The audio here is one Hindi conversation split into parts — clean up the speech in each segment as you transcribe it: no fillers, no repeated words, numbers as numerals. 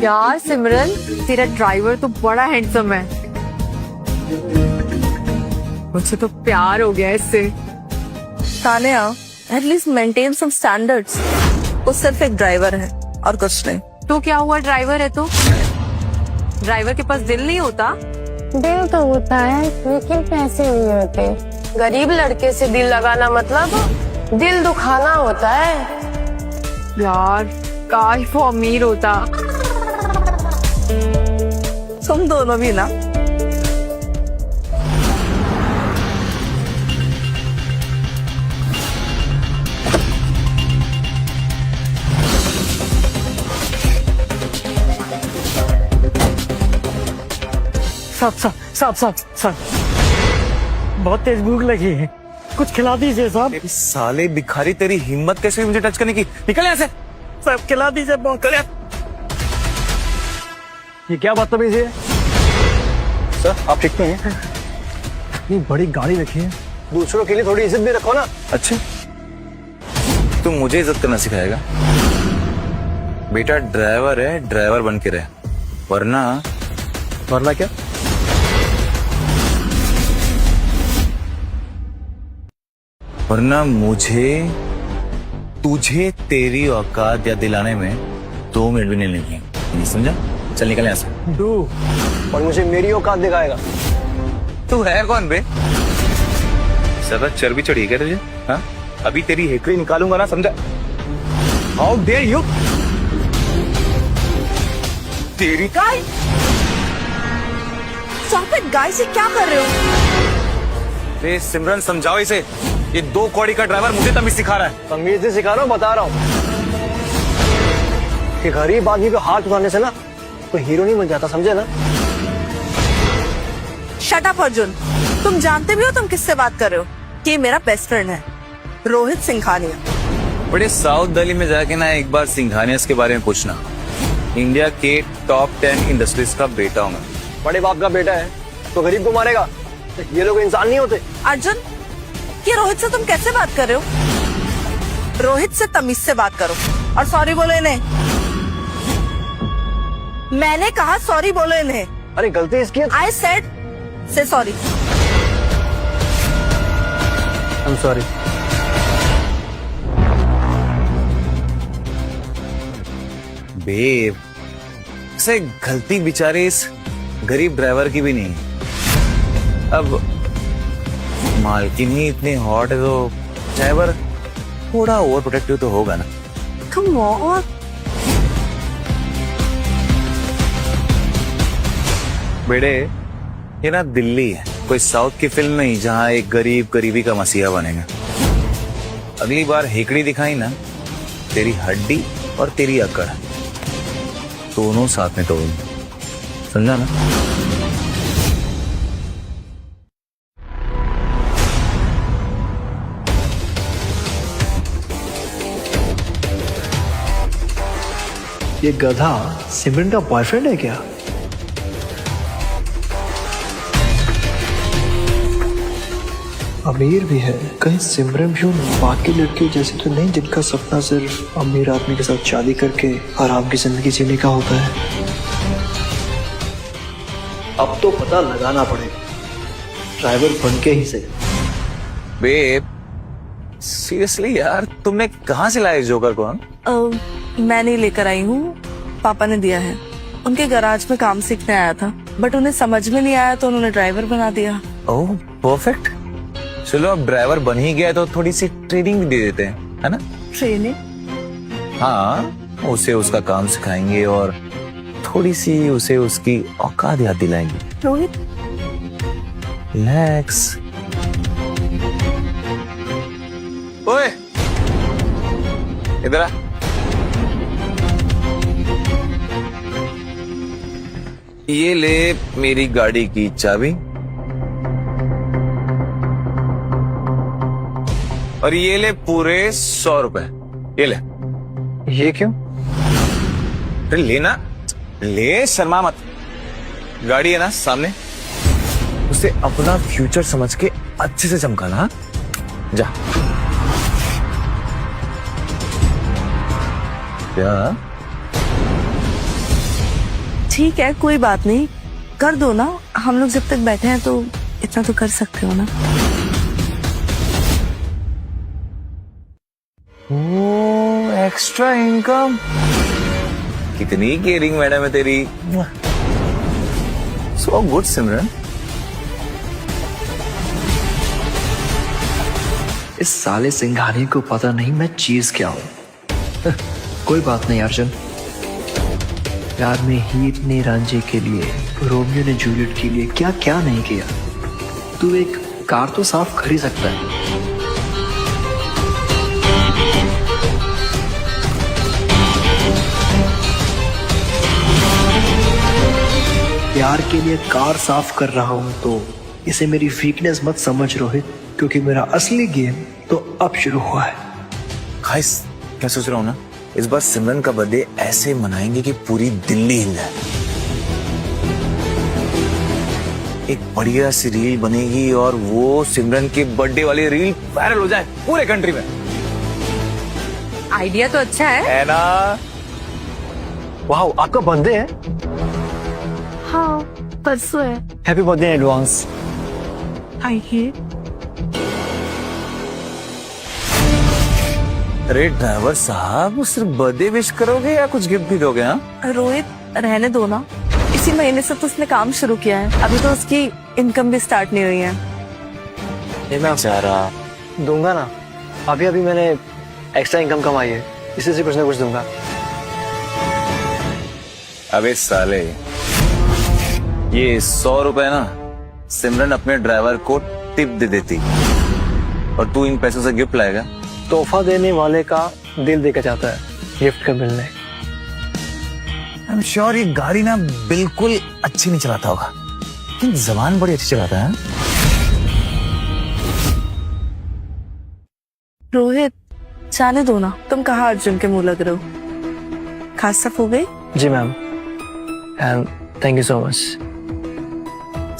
यार सिमरन, तेरा ड्राइवर तो बड़ा हैंडसम है। मुझे तो प्यार हो गया इससे। Tania, at least maintain some standards. वो सिर्फ एक ड्राइवर है और कुछ नहीं। तो क्या हुआ, ड्राइवर है तो? ड्राइवर के पास दिल नहीं होता? दिल तो होता है लेकिन पैसे नहीं होते। गरीब लड़के से दिल लगाना मतलब दिल दुखाना होता है। यार काश वो अमीर होता। तुम दोनों भी ना। साहब बहुत तेज भूख लगी है, कुछ खिला दीजिए साहब। साले भिखारी, तेरी हिम्मत कैसे हुई मुझे टच करने की? निकल यहाँ से। साहब खिला दीजिए, बहुत निकल ये क्या बदतमीजी है? सर आप ठीक तो हैं? इतनी बड़ी गाड़ी रखी है, दूसरों के लिए थोड़ी इज्जत भी रखो ना। अच्छा, तू मुझे इज्जत करना सिखाएगा? बेटा ड्राइवर है, ड्राइवर बन के रहे, वरना क्या? वरना तुझे तेरी औकात या दिलाने में 2 मिनट भी नहीं लगेंगे। नहीं समझा? चल निकल यहाँ से। तू और मुझे मेरी औकात दिखाएगा? तू है कौन बे? ज्यादा चर्बी चढ़ी क्या तुझे? हाँ, अभी तेरी हेकड़ी निकालूंगा ना, समझा? How dare you! तेरी गाय, स्टॉप इट गाइस, ये क्या कर रहे हो? बे सिमरन, समझाओ इसे। ये 2 कौड़ी का ड्राइवर मुझे तमीज सिखा रहा है। तमीज नहीं सिखा रहा हूँ, बता रहा हूँ कि गरीब आदमी को हाथ उठाने से ना कोई हीरो नहीं बन जाता, समझे ना? शट अप अर्जुन, तुम जानते भी हो तुम किससे बात कर रहे हो? कि मेरा बेस्ट फ्रेंड है, रोहित सिंघानिया। बड़े साउथ दिल्ली में जाके ना एक बार सिंघानियस के बारे में पूछना। इंडिया के टॉप 10 इंडस्ट्रीज का बेटा हूँ मैं। बड़े बाप का बेटा है तो गरीब को मारेगा? ये लोग इंसान नहीं होते। अर्जुन, ये रोहित से तुम कैसे बात कर रहे हो? रोहित से तमीज से बात करो और सॉरी बोलो इन्हें। मैंने कहा सॉरी बोलो इन्हें। अरे गलती इसकी है। I said say sorry. I am sorry. Babe, से गलती बेचारे इस गरीब ड्राइवर की भी नहीं। अब मालकिन ही इतनी हॉट है तो ड्राइवर थोड़ा ओवर प्रोटेक्टिव तो होगा ना। Come on. बेटे, ये ना दिल्ली है, कोई साउथ की फिल्म नहीं जहां एक गरीब गरीबी का मसीहा बनेगा। अगली बार हेकड़ी दिखाई ना, तेरी हड्डी और तेरी अकड़ दोनों साथ में तोड़, समझा ना? ये गधा सिमरन का बॉयफ्रेंड है क्या? अमीर भी है, कहीं सिमरन भी उन बाकी लड़के जैसे तो नहीं जिनका सपना सिर्फ अमीर आदमी के साथ शादी करके आराम की जिंदगी जीने का होता है। अब तो पता लगाना पड़ेगा, ड्राइवर बन के ही सही। बेब, सीरियसली यार, तुमने कहाँ से लाए जोकर को? मैं नहीं लेकर आई हूँ, पापा ने दिया है। उनके गैराज में काम सीखने आया था, बट उन्हें समझ में नहीं आया तो उन्होंने ड्राइवर बना दिया। ओह परफेक्ट। चलो अब ड्राइवर बन ही गया तो थोड़ी सी ट्रेनिंग भी दे देते हैं, है ना? ट्रेनिंग? हाँ, उसे उसका काम सिखाएंगे और थोड़ी सी उसे उसकी औकात याद दिलाएंगे। रोहित, रिलैक्स। ओए, इधर आ। ये ले मेरी गाड़ी की चाबी और ये ले पूरे 100 रुपए। ये ले। ये क्यों? अरे लेना, ले, शर्मा मत। गाड़ी है ना सामने, उसे अपना फ्यूचर समझ के अच्छे से चमकाना। हाँ? जा। क्या? ठीक है, कोई बात नहीं, कर दो ना। हम लोग जब तक बैठे हैं तो इतना तो कर सकते हो ना। ओ एक्स्ट्रा इनकम, कितनी केयरिंग मैडम है तेरी। सो गुड सिमरन। इस साले सिंघानी को पता नहीं मैं चीज क्या हूं। कोई बात नहीं अर्जुन, प्यार में हीर ने रांझे के लिए, रोमियो ने जूलियट के लिए क्या क्या नहीं किया। तू एक कार तो साफ कर ही सकता है। प्यार के लिए कार साफ कर रहा हूं तो इसे मेरी वीकनेस मत समझ रोहित, क्योंकि मेरा असली गेम तो अब शुरू हुआ है। गाइस क्या सोच रहा हूँ ना, इस बार सिमरन का बर्थडे ऐसे मनाएंगे कि पूरी दिल्ली हिल जाए। एक बढ़िया सी रील बनेगी और वो सिमरन के बर्थडे वाली रील वायरल हो जाए पूरे कंट्री में। आइडिया तो अच्छा है ना? वाह, आपका बर्थडे है? हाँ, परसों है। Happy birthday in advance. आइए। अरे ड्राइवर साहब, सिर्फ बर्थडे विश करोगे या कुछ गिफ्ट भी दोगे? हाँ रोहित, रहने दो ना। इसी महीने से तो उसने काम शुरू किया है, अभी तो उसकी इनकम भी स्टार्ट नहीं हुई है। मैं बेचारा। दूंगा ना, अभी अभी मैंने एक्स्ट्रा इनकम कमाई है, इसी से कुछ ना कुछ दूंगा। अबे साले, ये 100 रुपए ना सिमरन अपने ड्राइवर को टिप दे देती और तू इन पैसों से गिफ्ट लाएगा। तोहफा देने वाले का दिल देखा जाता है, गिफ्ट का मिलने। आई एम श्योर ये गाड़ी ना बिल्कुल अच्छी नहीं चलाता होगा, लेकिन जबान बड़ी अच्छी चलाता है। रोहित, जाने दो ना। तुम कहाँ अर्जुन के मुंह लग रहे हो? खास साफ हो गई? जी ma'am, and thank you so much.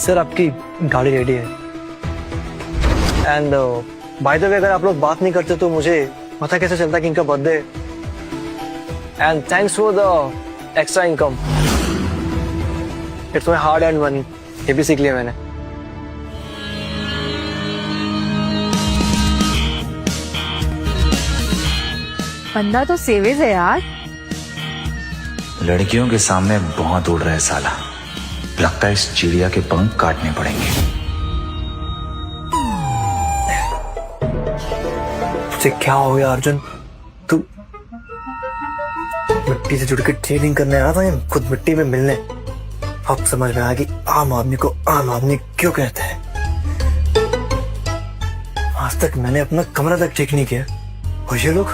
Sir, आपकी गाड़ी रेडी है। एंड बाय द वे, अगर आप लोग बात नहीं करते तो मुझे पता कैसे चलता कि इनका birthday. And thanks for the extra income, it's my hard and money. ये भी सीख लिया मैंने। बंदा तो सेवेज है यार। लड़कियों के सामने बहुत उड़ रहा है साला, लगता है इस चिड़िया के पंख काटने पड़ेंगे। तुझे क्या हो गया अर्जुन? तू मिट्टी से जुड़ के ट्रेनिंग करने आया था या खुद मिट्टी में मिलने? अब समझ में आया कि आम आदमी को आम आदमी क्यों कहते हैं। आज तक मैंने अपना कमरा तक ठीक नहीं किया और ये लोग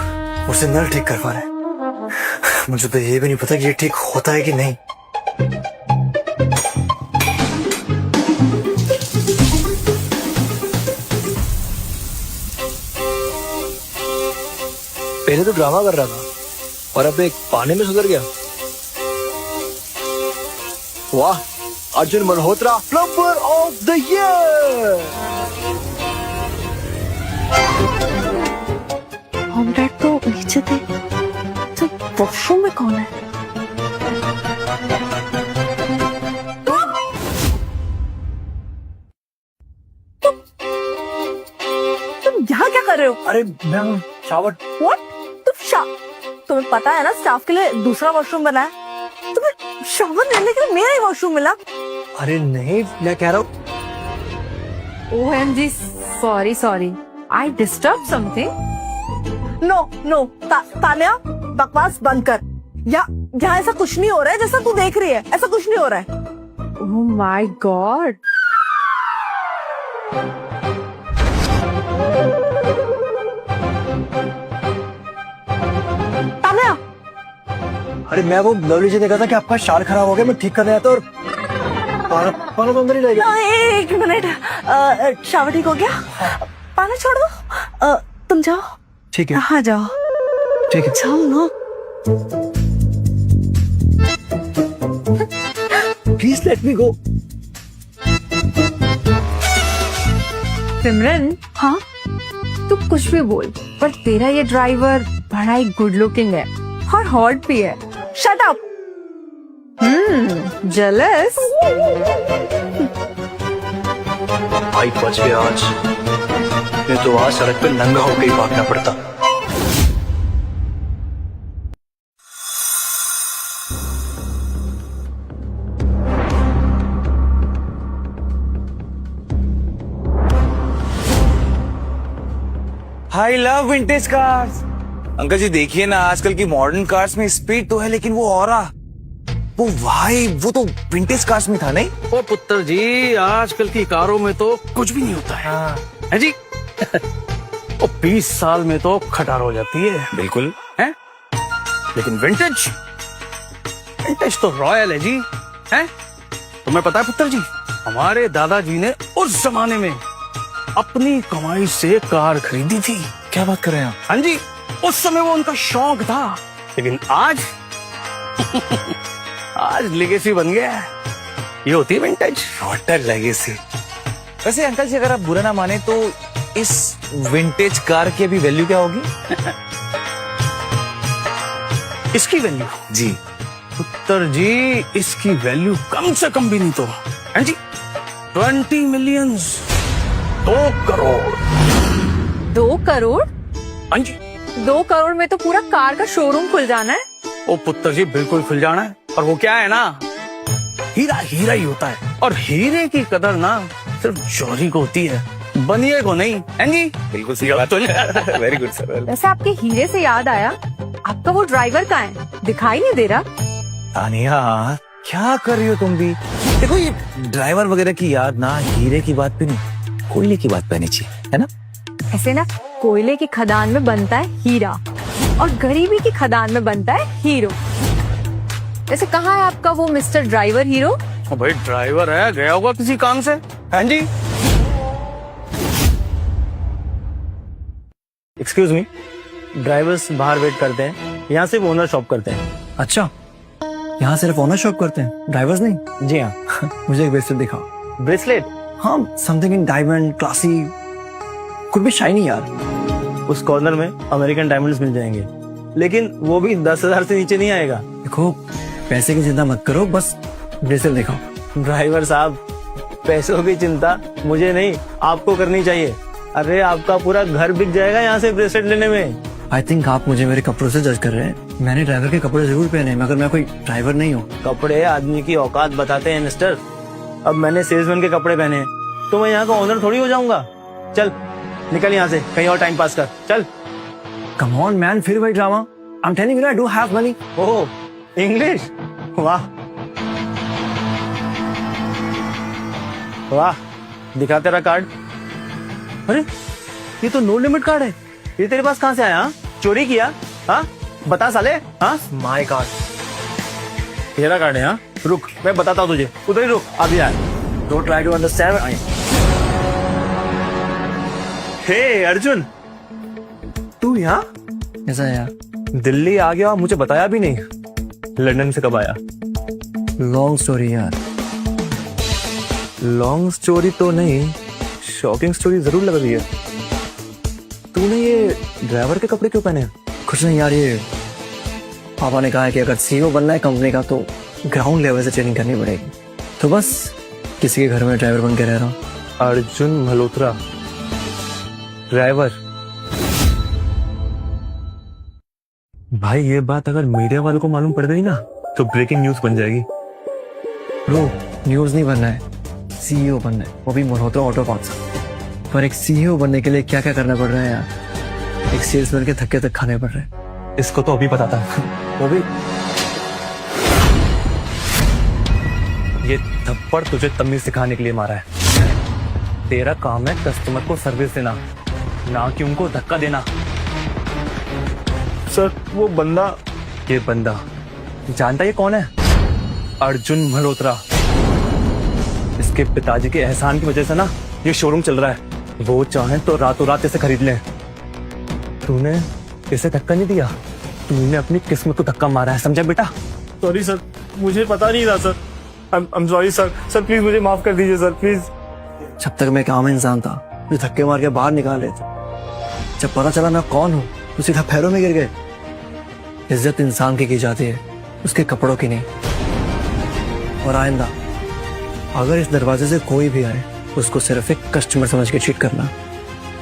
उसे नल ठीक कर पा रहे हैं। मुझे तो ये भी नहीं पता कि ये ठीक होता है कि नहीं। पहले तो ड्रामा कर रहा था और अब एक पानी में सुधर गया। वाह, Arjun Malhotra plumber of the year. Comrade तो नीचे थे, तो वॉशरूम में कौन है? तुम यहाँ क्या कर रहे हो? अरे मैं शावर। What? तुम्हें पता है ना स्टाफ के लिए दूसरा वॉशरूम बना है? तुम्हें शावर लेने के लिए मेरा ही वॉशरूम मिला? अरे नहीं, मैं कह रहा हूँ। OMG, sorry, I disturb something? No, Tanya, बकवास बंद कर। यहाँ ऐसा कुछ नहीं हो रहा है जैसा तू देख रही है। ऐसा कुछ नहीं हो रहा है। Oh my God. तान्या, अरे मैं वो लवली जी ने कहा था कि आपका शार खराब हो गया, मैं ठीक करने आया था और पाना तो अंदर ही रह गया। एक मिनट, शावर ठीक हो गया? पाना छोड़ दो, तुम जाओ। ठीक है। हाँ जाओ। ठीक है, जाओ ना। प्लीज लेट मी गो। सिमरन, हाँ, तू कुछ भी बोल, पर तेरा ये ड्राइवर बड़ा ही गुड लुकिंग है और हॉट भी है। Shut up. जेलस। भाई बच गया आज, नहीं तो आज सड़क पे नंगा होकर ही भागना पड़ता। I love vintage cars. Uncle ji देखिए ना, आजकल की मॉडर्न कार्स में स्पीड तो है लेकिन वो ऑरा, वो भाई वो तो विंटेज कार्स में था नहीं? ओ पुत्र जी, आजकल की कारों में तो कुछ भी नहीं होता है जी। ओ 20 साल में तो खटार हो जाती है। बिल्कुल है, लेकिन विंटेज विंटेज तो रॉयल है जी। है, तुम्हें पता है पुत्र जी, हमारे दादाजी ने उस जमाने में अपनी कमाई से कार खरीदी थी। क्या बात कर रहे हैं आप? हाँ जी, उस समय वो उनका शौक था, लेकिन आज आज लेगेसी बन गया है। ये होती है विंटेज। What a legacy. वैसे अंकल जी अगर आप बुरा ना माने तो इस विंटेज कार की अभी वैल्यू क्या होगी? इसकी वैल्यू जी पुत्र जी, इसकी वैल्यू कम से कम भी नहीं तो है जी 20 मिलियंस, 2 करोड़। 2 करोड़? हाँ जी। 2 करोड़ में तो पूरा कार का शोरूम खुल जाना है। ओ पुत्र जी, बिल्कुल खुल जाना है। और वो क्या है ना, हीरा हीरा ही होता है, और हीरे की कदर ना सिर्फ जौहरी को होती है, बनिए को नहीं। है जी, बिल्कुल सही बात। Very good sir. वैसे आपके हीरे से याद आया, आपका वो ड्राइवर कहाँ है? दिखाई नहीं दे रहा। तानिया क्या कर रही हो तुम भी? देखो ये ड्राइवर वगैरह की याद ना हीरे की बात पे नहीं, कोयले की बात पे आनी चाहिए, है ना? ऐसे ना कोयले की खदान में बनता है हीरा और गरीबी की खदान में बनता है हीरो। वैसे कहाँ है आपका वो मिस्टर ड्राइवर हीरो? ओ भाई, ड्राइवर है, गया होगा किसी काम से। हाँ जी। एक्सक्यूज मी, ड्राइवर्स बाहर वेट करते हैं, यहाँ सिर्फ ओनर शॉप करते हैं। अच्छा, यहाँ सिर्फ ओनर शॉप करते हैं, ड्राइवर्स नहीं? जी हाँ। मुझे एक ब्रेसलेट दिखाओ। ब्रेसलेट? हाँ, समथिंग इन डायमंड, क्लासी, कुछ भी शाइनी यार। उस कॉर्नर में अमेरिकन डायमंड्स मिल जाएंगे, लेकिन वो भी 10,000 से नीचे नहीं आएगा। देखो, पैसे की चिंता मत करो, बस ब्रेसलेट दिखाओ। ड्राइवर साहब, पैसों की चिंता मुझे नहीं, आपको करनी चाहिए। अरे आपका पूरा घर बिक जाएगा यहाँ से ब्रेसलेट लेने में। आई थिंक आप मुझे मेरे कपड़ों से जज कर रहे हैं। मैंने ड्राइवर के कपड़े जरूर पहने, मगर मैं कोई ड्राइवर नहीं हूँ। कपड़े आदमी की औकात बताते हैं मिस्टर। अब मैंने सेल्समैन के कपड़े पहने हैं, तो मैं यहाँ का ओनर थोड़ी हो जाऊंगा। चल निकल यहाँ से, कहीं और टाइम पास कर, चल। कम ऑन मैन, फिर वही drama. I am telling you I do have money. Oh, English, वाह वाह। दिखा तेरा कार्ड। अरे ये तो नो लिमिट कार्ड है, ये तेरे पास कहाँ से आया? हाँ? चोरी किया? हाँ बता साले। हाँ, माय गॉड, तेरा कार्ड है? हाँ रुक, मैं बताता हूँ तुझे, उधर ही रुक, अभी आया। Don't try to understand. Hey Arjun, तू यहाँ? ऐसा है यार, दिल्ली आ गया, मुझे बताया भी नहीं। लंदन से कब आया? लॉन्ग स्टोरी यार। लॉन्ग स्टोरी तो नहीं, शॉकिंग स्टोरी जरूर लग रही है। तूने ये ड्राइवर के कपड़े क्यों पहने? कुछ नहीं यार, ये पापा ने कहा है कि अगर सीईओ बनना है कंपनी का तो ग्राउंड लेवल से ट्रेनिंग करनी पड़ेगी, तो बस किसी के घर में ड्राइवर बन के रह रहा हूँ। अर्जुन मल्होत्रा, ड्राइवर। भाई ये बात अगर मीडिया वालों को मालूम पड़ गई ना, तो ब्रेकिंग न्यूज बन जाएगी। ब्रो, न्यूज नहीं बनना है, सीईओ बनना है, वो भी मल्होत्रा ऑटो पार्ट्स। पर एक सीईओ बनने के लिए क्या क्या करना पड़ रहा है यार, एक सेल्समैन के धक्के तक खाने पड़ रहे हैं। इसको तो अभी पता था। वो भी ये थप्पड़ तुझे तमीज सिखाने के लिए मारा है। तेरा काम है कस्टमर को सर्विस देना, ना कि उनको धक्का देना। सर वो बंदा, ये बंदा जानता ये कौन है? अर्जुन मल्होत्रा। इसके पिताजी के एहसान की वजह से ना ये शोरूम चल रहा है। वो चाहे तो रातों रात इसे खरीद ले। तूने इसे धक्का नहीं दिया, तूने अपनी किस्मत को धक्का मारा है, समझा बेटा? सॉरी सर, मुझे पता नहीं था sir. I am sorry sir. Sir please मुझे माफ कर दीजिए सर, प्लीज। जब तक मैं एक आम इंसान था, मुझे धक्के मार के बाहर निकाल रहे थे। जब पता चला मैं कौन हूँ, तो सीधा पैरों में गिर गए। इज्जत इंसान की जाती है, उसके कपड़ों की नहीं। और आइंदा अगर इस दरवाजे से कोई भी आए उसको सिर्फ एक कस्टमर समझ के चीट करना।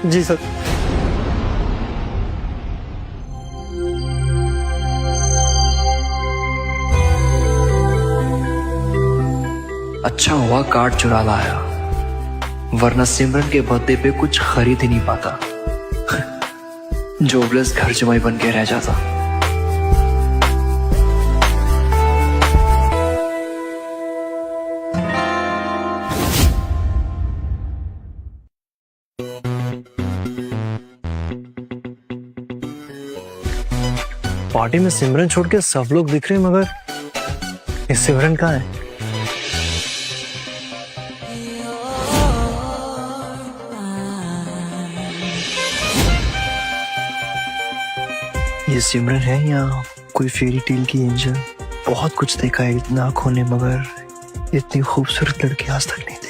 जी सर। अच्छा हुआ कार्ड चुरा लाया, वरना सिमरन के बर्थडे पे कुछ खरीद ही नहीं पाता। जोबलेस घर जमाई बन के रह जाता। पार्टी में सिमरन छोड़ के सब लोग दिख रहे हैं, मगर ये सिमरन कहाँ है? ये सिमरन है या कोई फेरी टेल की एंजल? बहुत कुछ देखा है इतना आंखों ने, मगर इतनी खूबसूरत लड़की आज तक नहीं देखी।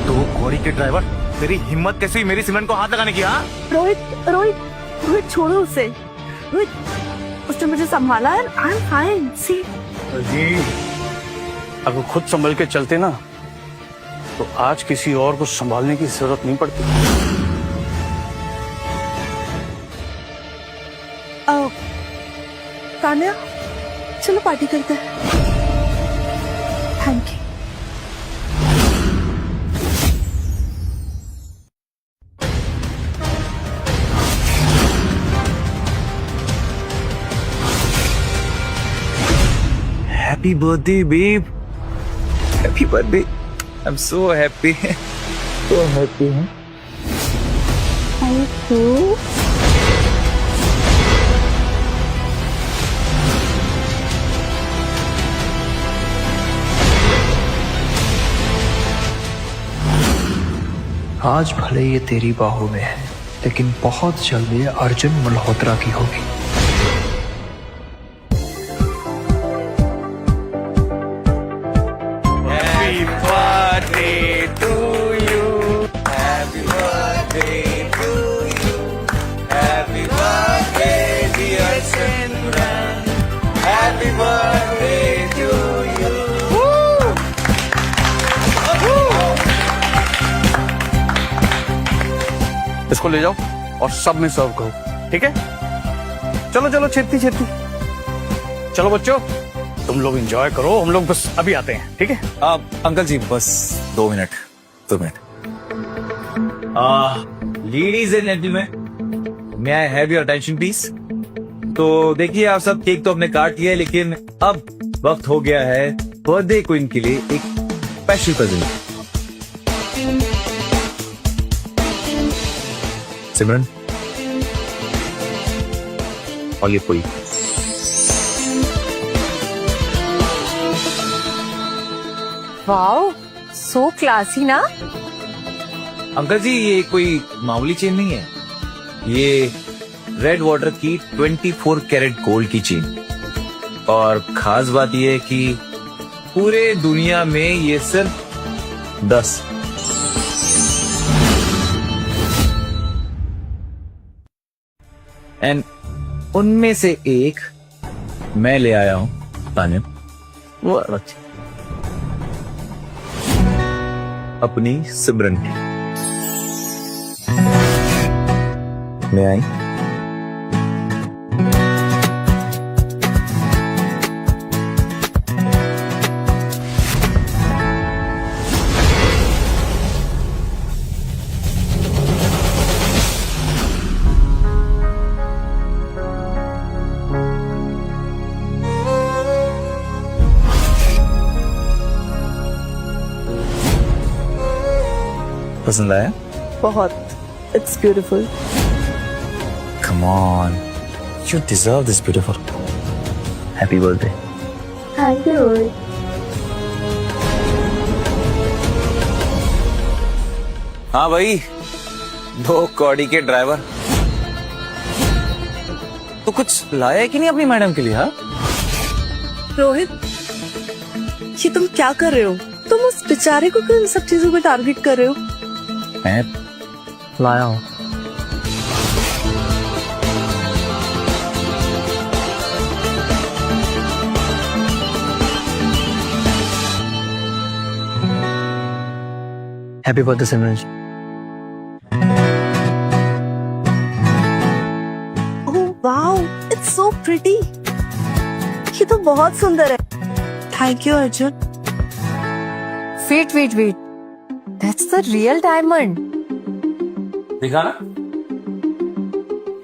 दो घोड़ी के ड्राइवर, तेरी हिम्मत कैसे हुई मेरी सिमरन को हाथ लगाने की? हाँ रोहित रोहित रोहित छोड़ो उसे। रोहित उसने मुझे संभाला है। I am fine. सी जी, अगर खुद संभल के चलते ना तो आज किसी और को संभालने की जरूरत नहीं पड़ती। तान्या, चलो पार्टी करते हैं। Thank you. Happy birthday, babe. Happy birthday. I'm so happy. So happy. Thank you. आज भले ये तेरी बाहों में है, लेकिन बहुत जल्द ये अर्जुन मल्होत्रा की होगी। Happy birthday to you. Happy birthday to you. Happy birthday, dear Simran. Happy birthday to you. इसको ले जाओ और सब में सर्व करो, ठीक है? चलो चलो, छेती छेती। चलो बच्चों, तुम लोग एंजॉय करो, हम लोग बस अभी आते हैं, ठीक है? अंकल जी बस 2 minute. Ladies and gentleman, may I have your attention please. तो देखिए, आप सब केक तो हमने काट लिया है, लेकिन अब वक्त हो गया है बर्थडे क्वीन के लिए एक स्पेशल प्रेजेंट। सिमरन, और ये कोई वाओ, सो क्लासी ना। अंकल जी, ये कोई मामूली चेन नहीं है, ये रेड वाटर की 24 कैरेट गोल्ड की चेन। और खास बात ये है कि पूरे दुनिया में ये सिर्फ 10 एंड उनमें से एक मैं ले आया हूं तान्या, वो अपनी सिमरन की। मैं आई। पसंद आया? बहुत, it's beautiful. Come on, you deserve this beautiful. Happy birthday. Thank you. हाँ भाई, 2 कौड़ी के ड्राइवर। तो कुछ लाया कि नहीं अपनी मैडम के लिए? हाँ रोहित, ये तुम क्या कर रहे हो? तुम उस बेचारे को क्यों इन सब चीजों में टारगेट कर रहे हो? मैं लाया हूँ। Happy birthday Simran ji. Oh wow, it's so pretty. ये तो बहुत सुंदर है। Thank you Arjun. Wait. That's the real diamond. दिखा ना।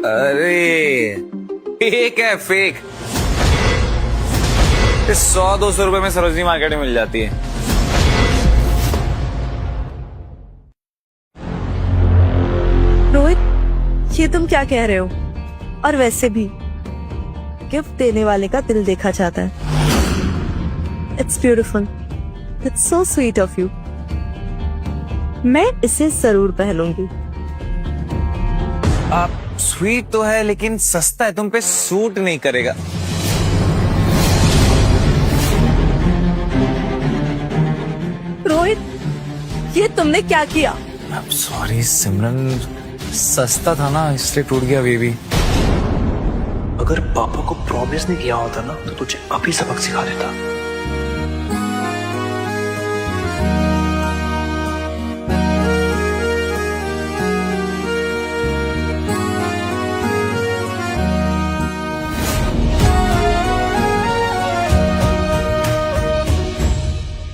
अरे फेक है, फेक। 100-200 रुपए में सरोजनी मार्केट में मिल जाती है। रोहित, ये तुम क्या कह रहे हो? और वैसे भी गिफ्ट देने वाले का दिल देखा जाता है। It's beautiful, it's so sweet of you. मैं इसे जरूर पहनूंगी। आप स्वीट तो है लेकिन सस्ता है, तुम पे सूट नहीं करेगा। रोहित, ये तुमने क्या किया? सॉरी सिमरन, सस्ता था ना इसलिए टूट गया बेबी। अगर पापा को प्रॉमिस नहीं किया होता ना तो तुझे अभी सबक सिखा देता।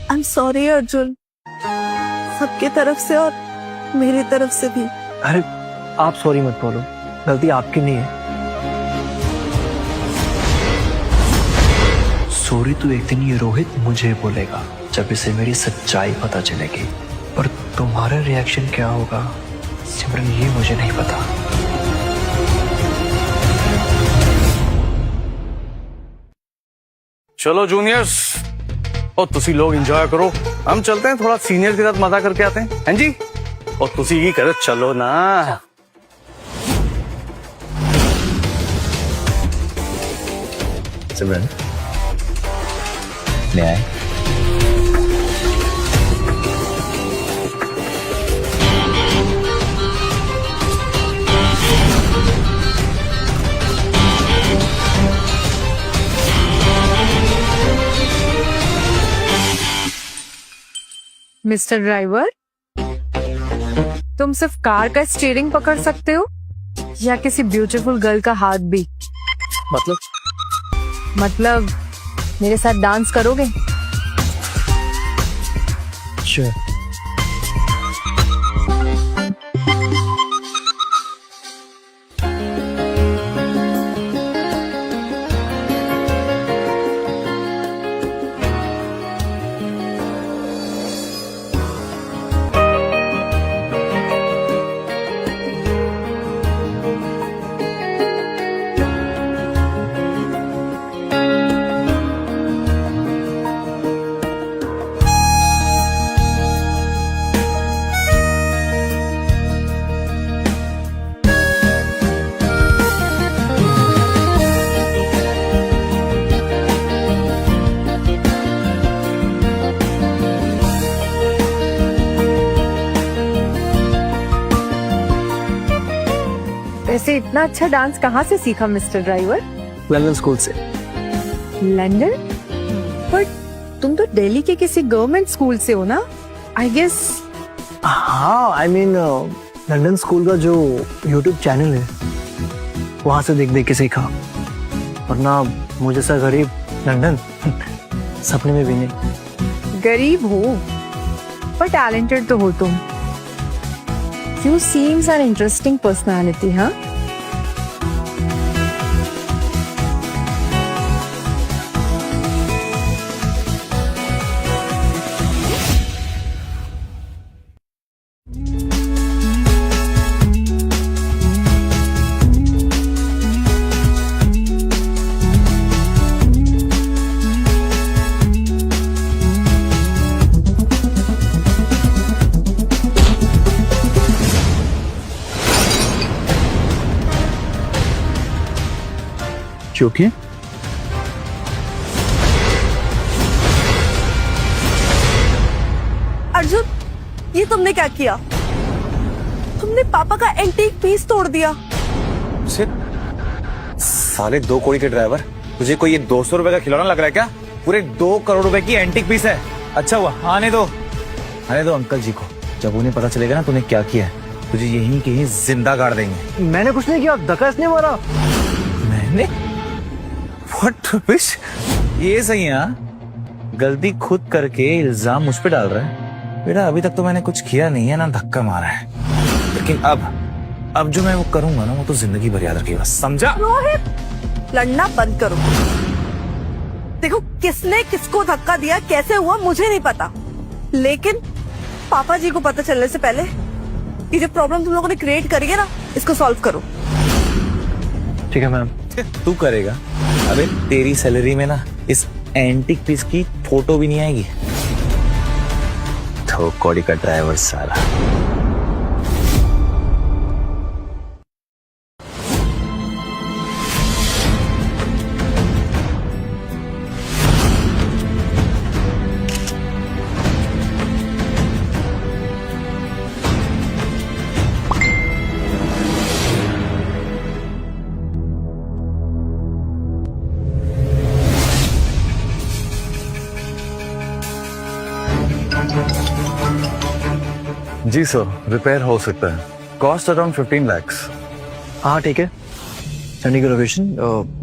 आई एम सॉरी अर्जुन, सबके तरफ से और मेरी तरफ से भी। अरे आप सॉरी मत बोलो, गलती आपकी नहीं है। सॉरी तो एक दिन ये रोहित मुझे बोलेगा जब इसे मेरी सच्चाई पता चलेगी। पर तुम्हारा रिएक्शन क्या होगा सिमरन, ये मुझे नहीं पता। चलो जूनियर्स, और तुसी लोग एंजॉय करो, हम चलते हैं थोड़ा सीनियर के साथ मजा करके आते हैं। हैं जी? और तुसी ही करे, चलो ना। सिमरन ले आए। मिस्टर ड्राइवर, तुम सिर्फ कार का स्टीयरिंग पकड़ सकते हो या किसी ब्यूटीफुल गर्ल का हाथ भी? मतलब मेरे साथ डांस करोगे? Sure. वैसे इतना अच्छा डांस कहाँ से सीखा मिस्टर ड्राइवर? लंदन स्कूल से। लंदन? पर तुम तो दिल्ली के किसी गवर्नमेंट स्कूल से हो ना? I guess. हाँ, आई मीन लंदन स्कूल का जो यूट्यूब चैनल है वहां से देख देख के सीखा। वरना मुझे सा गरीब लंदन सपने में भी नहीं। गरीब हो पर टैलेंटेड तो हो तुम। You seems an interesting personality, huh? क्योंकि अर्जुन, ये तुमने क्या किया? तुमने पापा का एंटीक पीस तोड़ दिया। साले 2 करोड़ के ड्राइवर, तुझे कोई ये 200 रुपए का खिलौना लग रहा है क्या? पूरे 2 करोड़ रुपए की एंटीक पीस है। अच्छा हुआ, आने दो अंकल जी को। जब उन्हें पता चलेगा ना तूने क्या किया है, तुझे यहीं कहीं जिंदा गाड़ देंगे। मैंने कुछ नहीं किया, धक्का इसने मारा। मैंने? What rubbish? ये सही है हाँ? गलती खुद करके इल्जाम मुझ पे डाल रहा है। बेटा अभी तक तो मैंने कुछ किया नहीं है, ना धक्का मारा है, लेकिन अब जो मैं वो करूंगा ना, वो तो जिंदगी भर याद रखिएगा, समझा? रोहित, लड़ना बंद करो। देखो, किसने किसको धक्का दिया, कैसे हुआ, मुझे नहीं पता, लेकिन पापा जी को पता चलने से पहले ये जो प्रॉब्लम तुम लोगों ने क्रिएट करी है ना, इसको सॉल्व करो। ठीक है मैम। तू करेगा? अबे तेरी सैलरी में ना इस एंटीक पीस की फोटो भी नहीं आएगी। तो कौड़ी का ड्राइवर साला। जी सर, रिपेयर हो सकता है। Cost around 15 lakhs। हाँ ठीक है, सेंडिंग की लोकेशन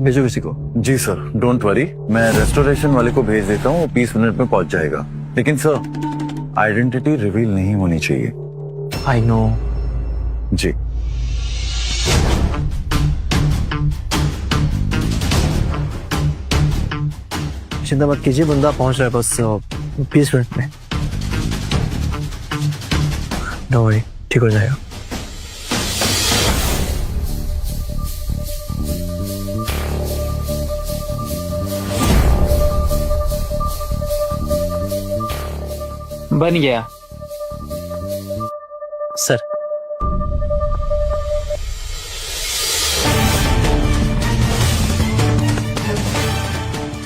भेजो किसी को। जी सर, डोंट वरी, मैं रेस्टोरेशन वाले को भेज देता हूँ, 20 मिनट में पहुंच जाएगा। लेकिन सर, आइडेंटिटी रिवील नहीं होनी चाहिए। I know. जी चिंता मत कीजिए, बंदा पहुंच रहा है बस 20 मिनट में। डोंट वरी, ठीक हो जाएगा। बन गया सर।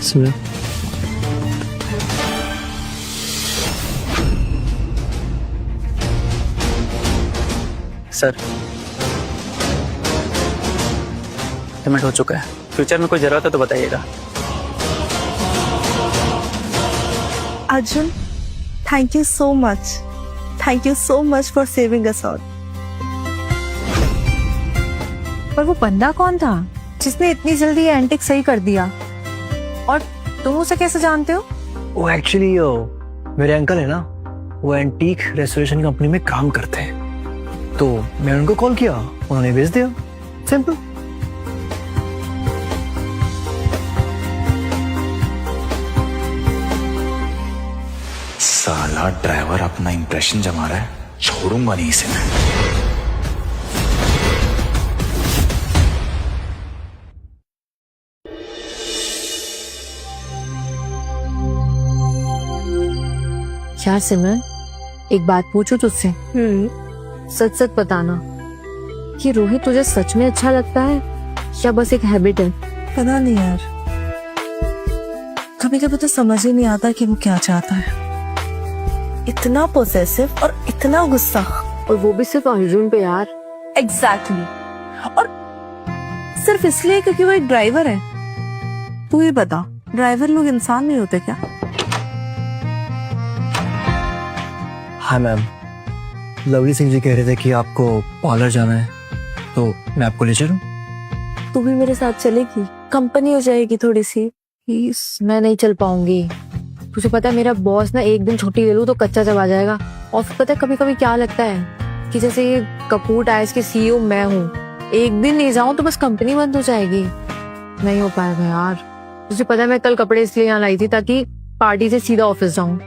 सुनो, सर, पेमेंट हो चुका है। फ्यूचर में कोई जरूरत है तो बताइएगा। Arjun, thank you so much. Thank you so much for saving us all. पर वो बंदा कौन था जिसने इतनी जल्दी ये एंटिक सही कर दिया? और तुम उसे कैसे जानते हो? वो एक्चुअली मेरे अंकल है ना, वो एंटीक रेस्टोरेशन कंपनी में काम करते हैं, तो मैंने उनको कॉल किया, उन्होंने भेज दिया। सिंपल। साला ड्राइवर अपना इंप्रेशन जमा रहा है, छोड़ूंगा नहीं इसे मैं। यार सिमरन, एक बात पूछूं तुझसे? सच सच बताना कि रोहित तुझे सच में अच्छा लगता है या बस एक हैबिट है? पता नहीं यार, कभी कभी तो समझ ही नहीं आता कि वो क्या चाहता है। इतना पोसेसिव और इतना गुस्सा, और वो भी सिर्फ अर्जुन पे यार। एग्जैक्टली। और सिर्फ इसलिए क्योंकि वो एक ड्राइवर है। तू ये बता, ड्राइवर लोग इंसान नहीं होते क्या? हाँ मैम, लवली सिंह जी कह रहे थे कि आपको पार्लर जाना है, तो मैं आपको ले चलूं? तू भी मेरे साथ चलेगी? कंपनी हो जाएगी थोड़ी सी। प्लीज, मैं नहीं चल पाऊंगी। तुझे पता है मेरा बॉस ना एक दिन छुट्टी ले लूं तो कच्चा चबा जाएगा। और फिर पता है कभी कभी क्या लगता है कि जैसे ये कपूर टायर्स के सीईओ मैं हूँ, एक दिन नहीं जाऊं तो बस कंपनी बंद हो जाएगी। नहीं हो पाएगा यार। तुझे पता है मैं कल कपड़े इसलिए यहाँ लाई थी ताकि पार्टी से सीधा ऑफिस जाऊं।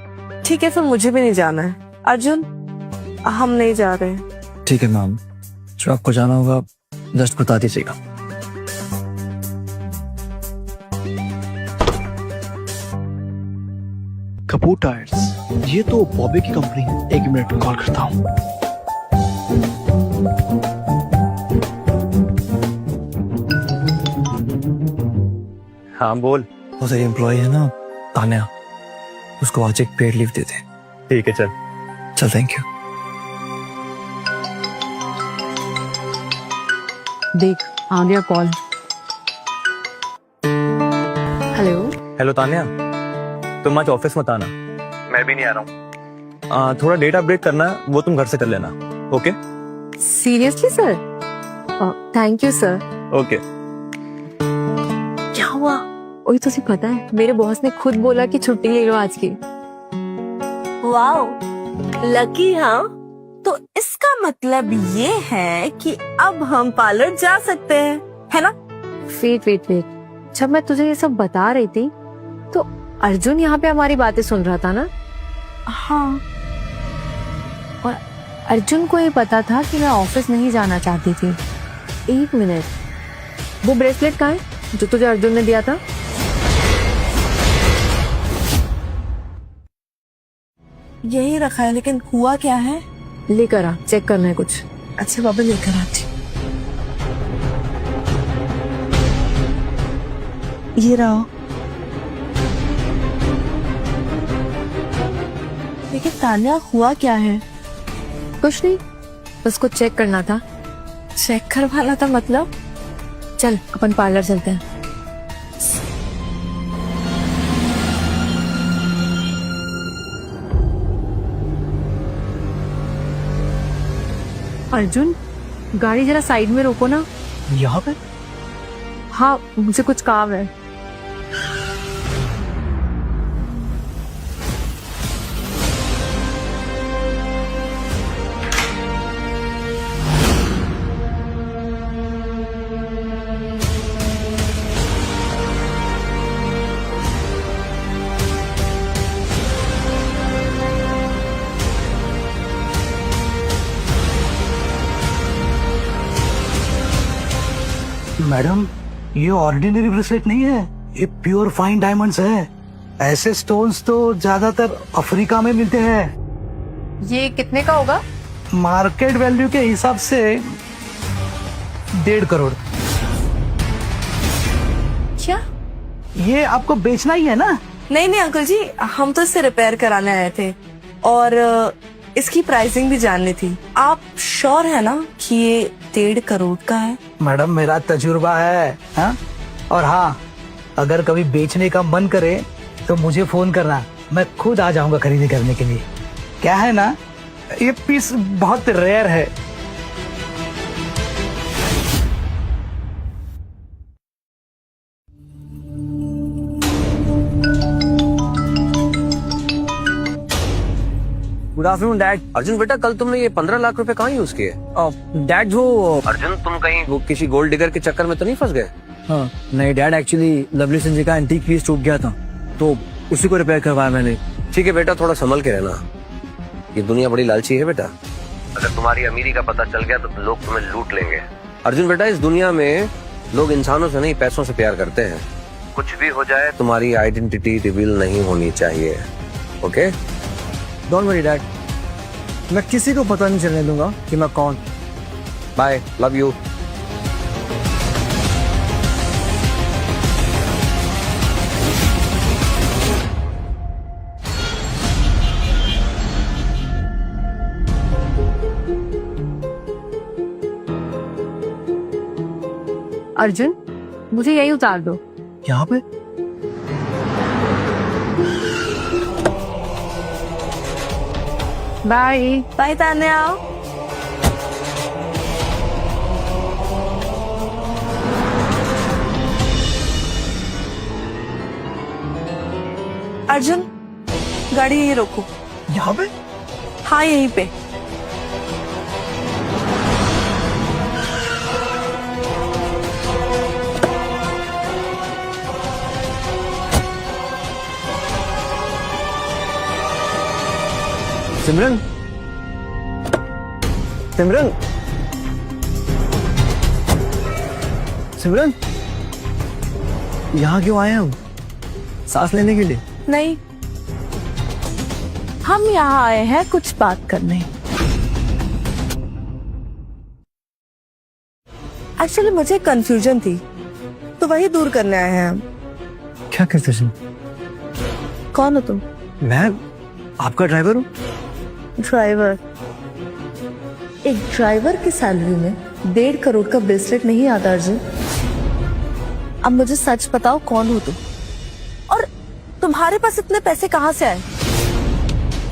ठीक है, फिर मुझे भी नहीं जाना है। अर्जुन, हम नहीं जा रहे। ठीक है मैम, जो आपको जाना होगा जस्ट बता दीजिएगा। कपूर टायर्स, ये तो बॉबी की कंपनी है। 1 मिनट में कॉल करता हूँ। हाँ बोल। वो तेरी एम्प्लॉय है ना तान्या, उसको आज एक पेड लीव दे दे। ठीक है चल। चल थैंक यू। देख आ गया कॉल। हेलो। हेलो तान्या, तुम आज ऑफिस मत आना, मैं भी नहीं आ रहा हूँ। थोड़ा डेट अपडेट करना है, वो तुम घर से कर लेना। Okay? Seriously sir? Thank you sir. Okay. क्या हुआ? वही तुझे पता है मेरे बॉस ने खुद बोला कि छुट्टी ले लो आज की। Wow, lucky. हाँ, तो इसका मतलब ये है कि अब हम पार्लर जा सकते हैं, है ना? वेट। जब मैं तुझे ये सब बता रही थी तो अर्जुन यहाँ पे हमारी बातें सुन रहा था ना? हाँ। और अर्जुन को ये पता था कि मैं ऑफिस नहीं जाना चाहती थी। एक मिनट, वो ब्रेसलेट कहाँ है जो तुझे अर्जुन ने दिया था? यही रखा है, लेकिन हुआ क्या है? लेकर आ, चेक करना है कुछ। अच्छा बाबा, लेकर आती। ये रहो। लेकिन तान्या, हुआ क्या है? कुछ नहीं, बस कुछ चेक करना था। चेक करवाना था मतलब? चल अपन पार्लर चलते हैं। अर्जुन, गाड़ी जरा साइड में रोको ना। यहाँ पे? हाँ, मुझे कुछ काम है। मैडम, ये ऑर्डिनरी ब्रेसलेट नहीं है, ये प्योर फाइन डायमंड्स है। ऐसे स्टोन्स तो ज्यादातर अफ्रीका में मिलते हैं। ये कितने का होगा? मार्केट वैल्यू के हिसाब से 1.5 करोड़। क्या? ये आपको बेचना ही है ना? नहीं अंकल जी, हम तो इसे रिपेयर कराने आए थे और इसकी प्राइसिंग भी जाननी थी। आप श्योर है ना कि ये 1.5 करोड़ का है? मैडम, मेरा तजुर्बा है। हाँ? और हाँ, अगर कभी बेचने का मन करे तो मुझे फोन करना, मैं खुद आ जाऊंगा खरीदी करने के लिए। क्या है ना, ये पीस बहुत रेयर है। Good afternoon dad. अर्जुन बेटा, कल तुमने ये 15 लाख रुपए कहाँ यूज किए? डैड जो अर्जुन, तुम कहीं वो किसी गोल्ड डिगर के चक्कर में तो नहीं फंस गए? हाँ नहीं डैड, एक्चुअली लवली सिंह जी का एंटीक पीस टूट गया था तो उसी को रिपेयर करवाया मैंने। ठीक है बेटा, थोड़ा संभल के रहना। ये दुनिया बड़ी लालची है बेटा, अगर तुम्हारी अमीरी का पता चल गया तो लोग तुम्हें लूट लेंगे। अर्जुन बेटा, इस दुनिया में लोग इंसानों से नहीं, पैसों से प्यार करते हैं। कुछ भी हो जाए, तुम्हारी आइडेंटिटी रिवील नहीं होनी चाहिए। ओके? डोंट वरी डैड, मैं किसी को पता नहीं चलने दूंगा कि मैं कौन। Bye, love you. अर्जुन, मुझे यही उतार दो। यहाँ पे? बाय। बाय तान्या। अर्जुन, गाड़ी यहीं रोको। यहाँ पे? हाँ, यहीं पे। सिमरन, सिमरन, सिमरन, यहाँ क्यों आए हम? सांस लेने के लिए? नहीं, हम यहाँ आए हैं कुछ बात करने। एक्चुअली मुझे कंफ्यूजन थी तो वही दूर करने आए हैं हम। क्या करते हैं? कौन हो तुम? मैं आपका ड्राइवर हूँ। ड्राइवर? एक ड्राइवर की सैलरी में 1.5 करोड़ का ब्रेसलेट नहीं आता अर्जुन। अब मुझे सच बताओ, कौन हो तुम और तुम्हारे पास इतने पैसे कहाँ से आए?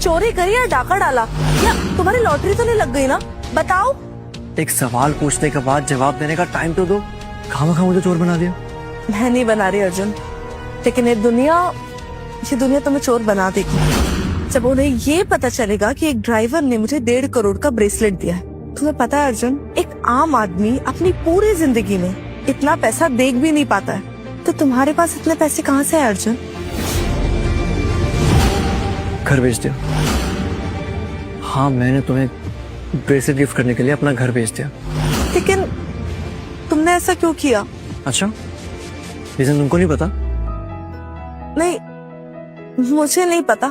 चोरी करी या डाका डाला, या तुम्हारी लॉटरी तो नहीं लग गई ना? बताओ। एक सवाल पूछने के बाद जवाब देने का टाइम तो दो। खामखा मुझे चोर बना दिया। मैं नहीं बना रही अर्जुन, लेकिन ये दुनिया तुम्हें चोर बना देगी जब उन्हें ये पता चलेगा कि एक ड्राइवर ने मुझे 1.5 करोड़ का ब्रेसलेट दिया है। तुम्हें पता है अर्जुन, एक आम आदमी अपनी पूरी जिंदगी में इतना पैसा देख भी नहीं पाता है, तो तुम्हारे पास इतने पैसे कहाँ से है अर्जुन? घर भेज दिया। हाँ, मैंने तुम्हें ब्रेसलेट गिफ्ट करने के लिए अपना घर भेज दिया। लेकिन तुमने ऐसा क्यों किया? अच्छा, रीजन तुमको नहीं पता? नहीं, मुझे नहीं पता।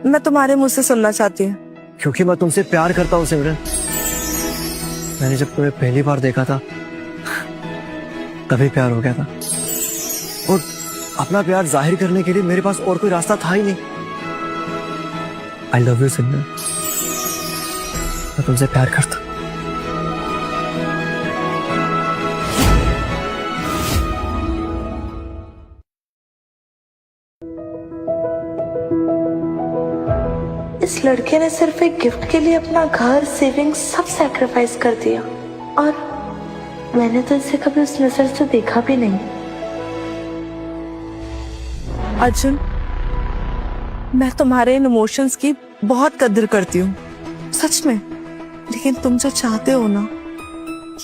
मैं तुम्हारे मुंह से सुनना चाहती हूँ। क्योंकि मैं तुमसे प्यार करता हूँ सिमरन। मैंने जब तुम्हें पहली बार देखा था तभी प्यार हो गया था, और अपना प्यार जाहिर करने के लिए मेरे पास और कोई रास्ता था ही नहीं। आई लव यू सिमरन, मैं तुमसे प्यार करता हूँ। इस लड़के ने सिर्फ एक गिफ्ट के लिए अपना घर, सेविंग सब सैक्रिफाइस कर दिया, और मैंने तो इसे कभी उस नजर से देखा भी नहीं। अर्जुन, मैं तुम्हारे इन इमोशंस की बहुत कदर करती हूँ, सच में। लेकिन तुम जो चाहते हो ना,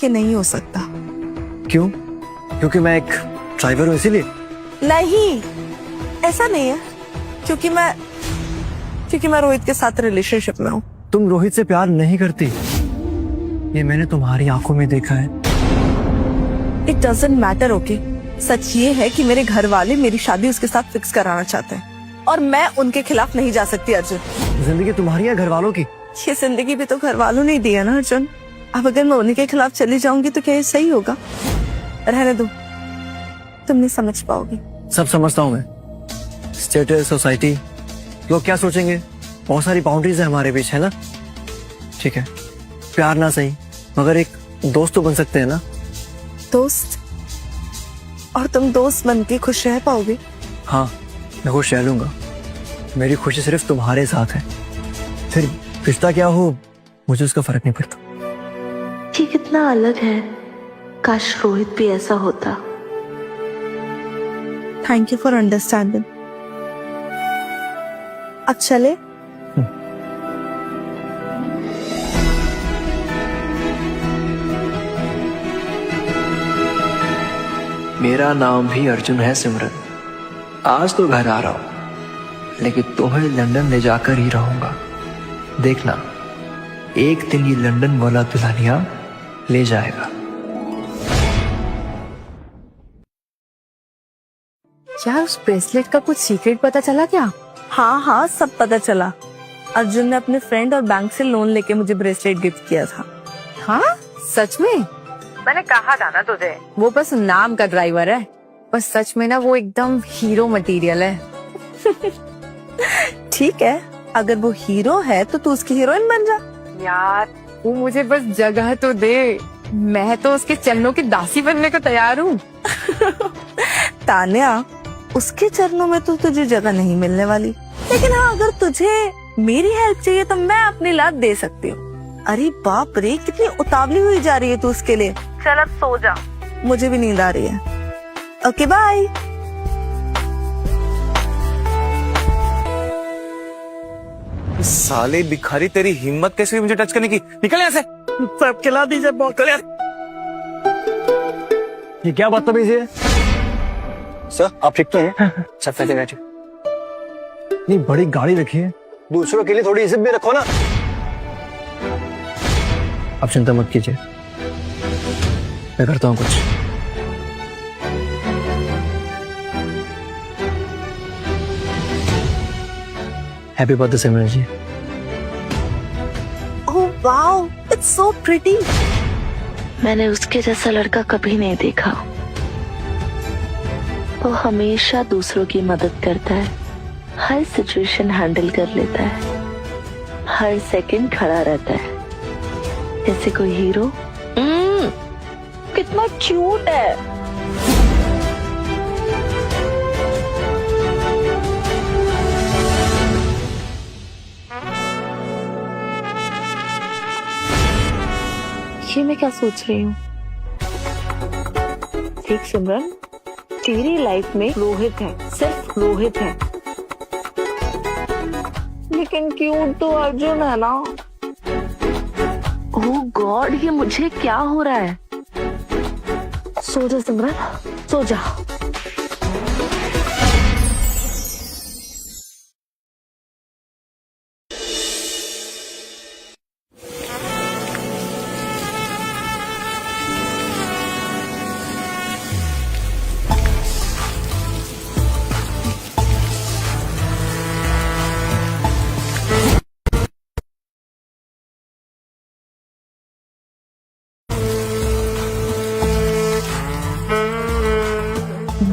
ये नहीं हो सकता। क्यों? क्योंकि मैं एक ड्राइवर हूँ इसीलिए? नहीं, ऐसा नहीं है। क्योंकि मैं रोहित के साथ रिलेशनशिप में हूँ। तुम रोहित से प्यार नहीं करती, ये मैंने तुम्हारी आंखों में देखा है। It doesn't matter, okay? सच ये है कि मेरे घर वाले मेरी शादी उसके साथ फिक्स कराना चाहते हैं, और मैं उनके खिलाफ नहीं जा सकती अर्जुन। जिंदगी तुम्हारी है, घर वालों की? ये जिंदगी भी तो घर वालों ने दी है ना अर्जुन। अब अगर मैं उन्हीं के खिलाफ चली जाऊंगी तो क्या ये सही होगा? रहने दो, तुम नहीं समझ पाओगी। सब समझता हूँ मैं। स्टेटस, सोसाइटी, लोग क्या सोचेंगे, बहुत सारी बाउंड्रीज है हमारे बीच, है ना? ठीक है, प्यार ना सही मगर एक दोस्त तो बन सकते हैं ना? दोस्त? और तुम दोस्त बन के खुश रह पाओगे? हाँ, मैं खुश रह लूंगा। मेरी खुशी सिर्फ तुम्हारे साथ है। फिर रिश्ता क्या हो, मुझे उसका फर्क नहीं पड़ता। ये कितना अलग है। काश रोहित भी ऐसा होता। Thank you for understanding. अब चले? मेरा नाम भी अर्जुन है सिमरन। आज तो घर आ रहा हूं, लेकिन तुम्हें लंदन ले जाकर ही रहूंगा। देखना, एक दिन ये लंदन वाला दुल्हनिया ले जाएगा। यार, उस ब्रेसलेट का कुछ सीक्रेट पता चला क्या? हाँ, सब पता चला। अर्जुन ने अपने फ्रेंड और बैंक से लोन लेके मुझे ब्रेसलेट गिफ्ट किया था। हाँ, सच में? मैंने कहा था ना तुझे, वो बस नाम का ड्राइवर है, पर सच में ना वो एकदम हीरो मटेरियल है। ठीक है, अगर वो हीरो है तो तू उसकी हीरोइन बन जा। यार, वो मुझे बस जगह तो दे, मैं तो उसके चरणों की दासी बनने को तैयार हूँ। तान्या, उसके चरणों में तो तुझे जगह नहीं मिलने वाली। लेकिन हाँ, अगर तुझे मेरी हेल्प चाहिए तो मैं अपनी लात दे सकती हूँ। अरे बाप रे, कितनी उतावली हुई जा रही है तू उसके लिए। चल अब सो जा, मुझे भी नींद आ रही है। Okay, bye. साले भिखारी, तेरी हिम्मत कैसे हुई मुझे टच करने की? निकल यहाँ से। सब खिला दीजिए, बहुत ये क्या बदतमीजी है? सर, आप ठीक तो हैं? सब पहले बैठे। नहीं, बड़ी गाड़ी रखी है, दूसरों के लिए थोड़ी इज्जत भी रखो ना। आप चिंता मत कीजिए, मैं करता हूँ कुछ। Happy birthday Simran ji. Oh wow, it's so pretty. मैंने उसके जैसा लड़का कभी नहीं देखा। वो हमेशा दूसरों की मदद करता है, हर सिचुएशन हैंडल कर लेता है, हर सेकंड खड़ा रहता है जैसे कोई हीरो। कितना क्यूट है। ये मैं क्या सोच रही हूँ? देख सिमरन, तेरी लाइफ में रोहित है, सिर्फ रोहित है, लेकिन क्यूट तो अर्जुन है ना। ओह गॉड, ये मुझे क्या हो रहा है? सो जा सिमरन, सो जा।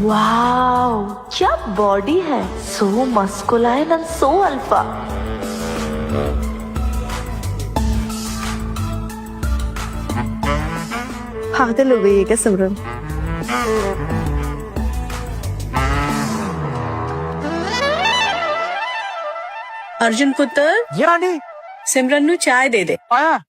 वाओ, क्या बॉडी है, सो मस्कुलाइन एंड सो अल्फा। पागल हो गई है क्या सिमरन? अर्जुन पुत्र, यानी सिमरन नु चाय दे दे। आया।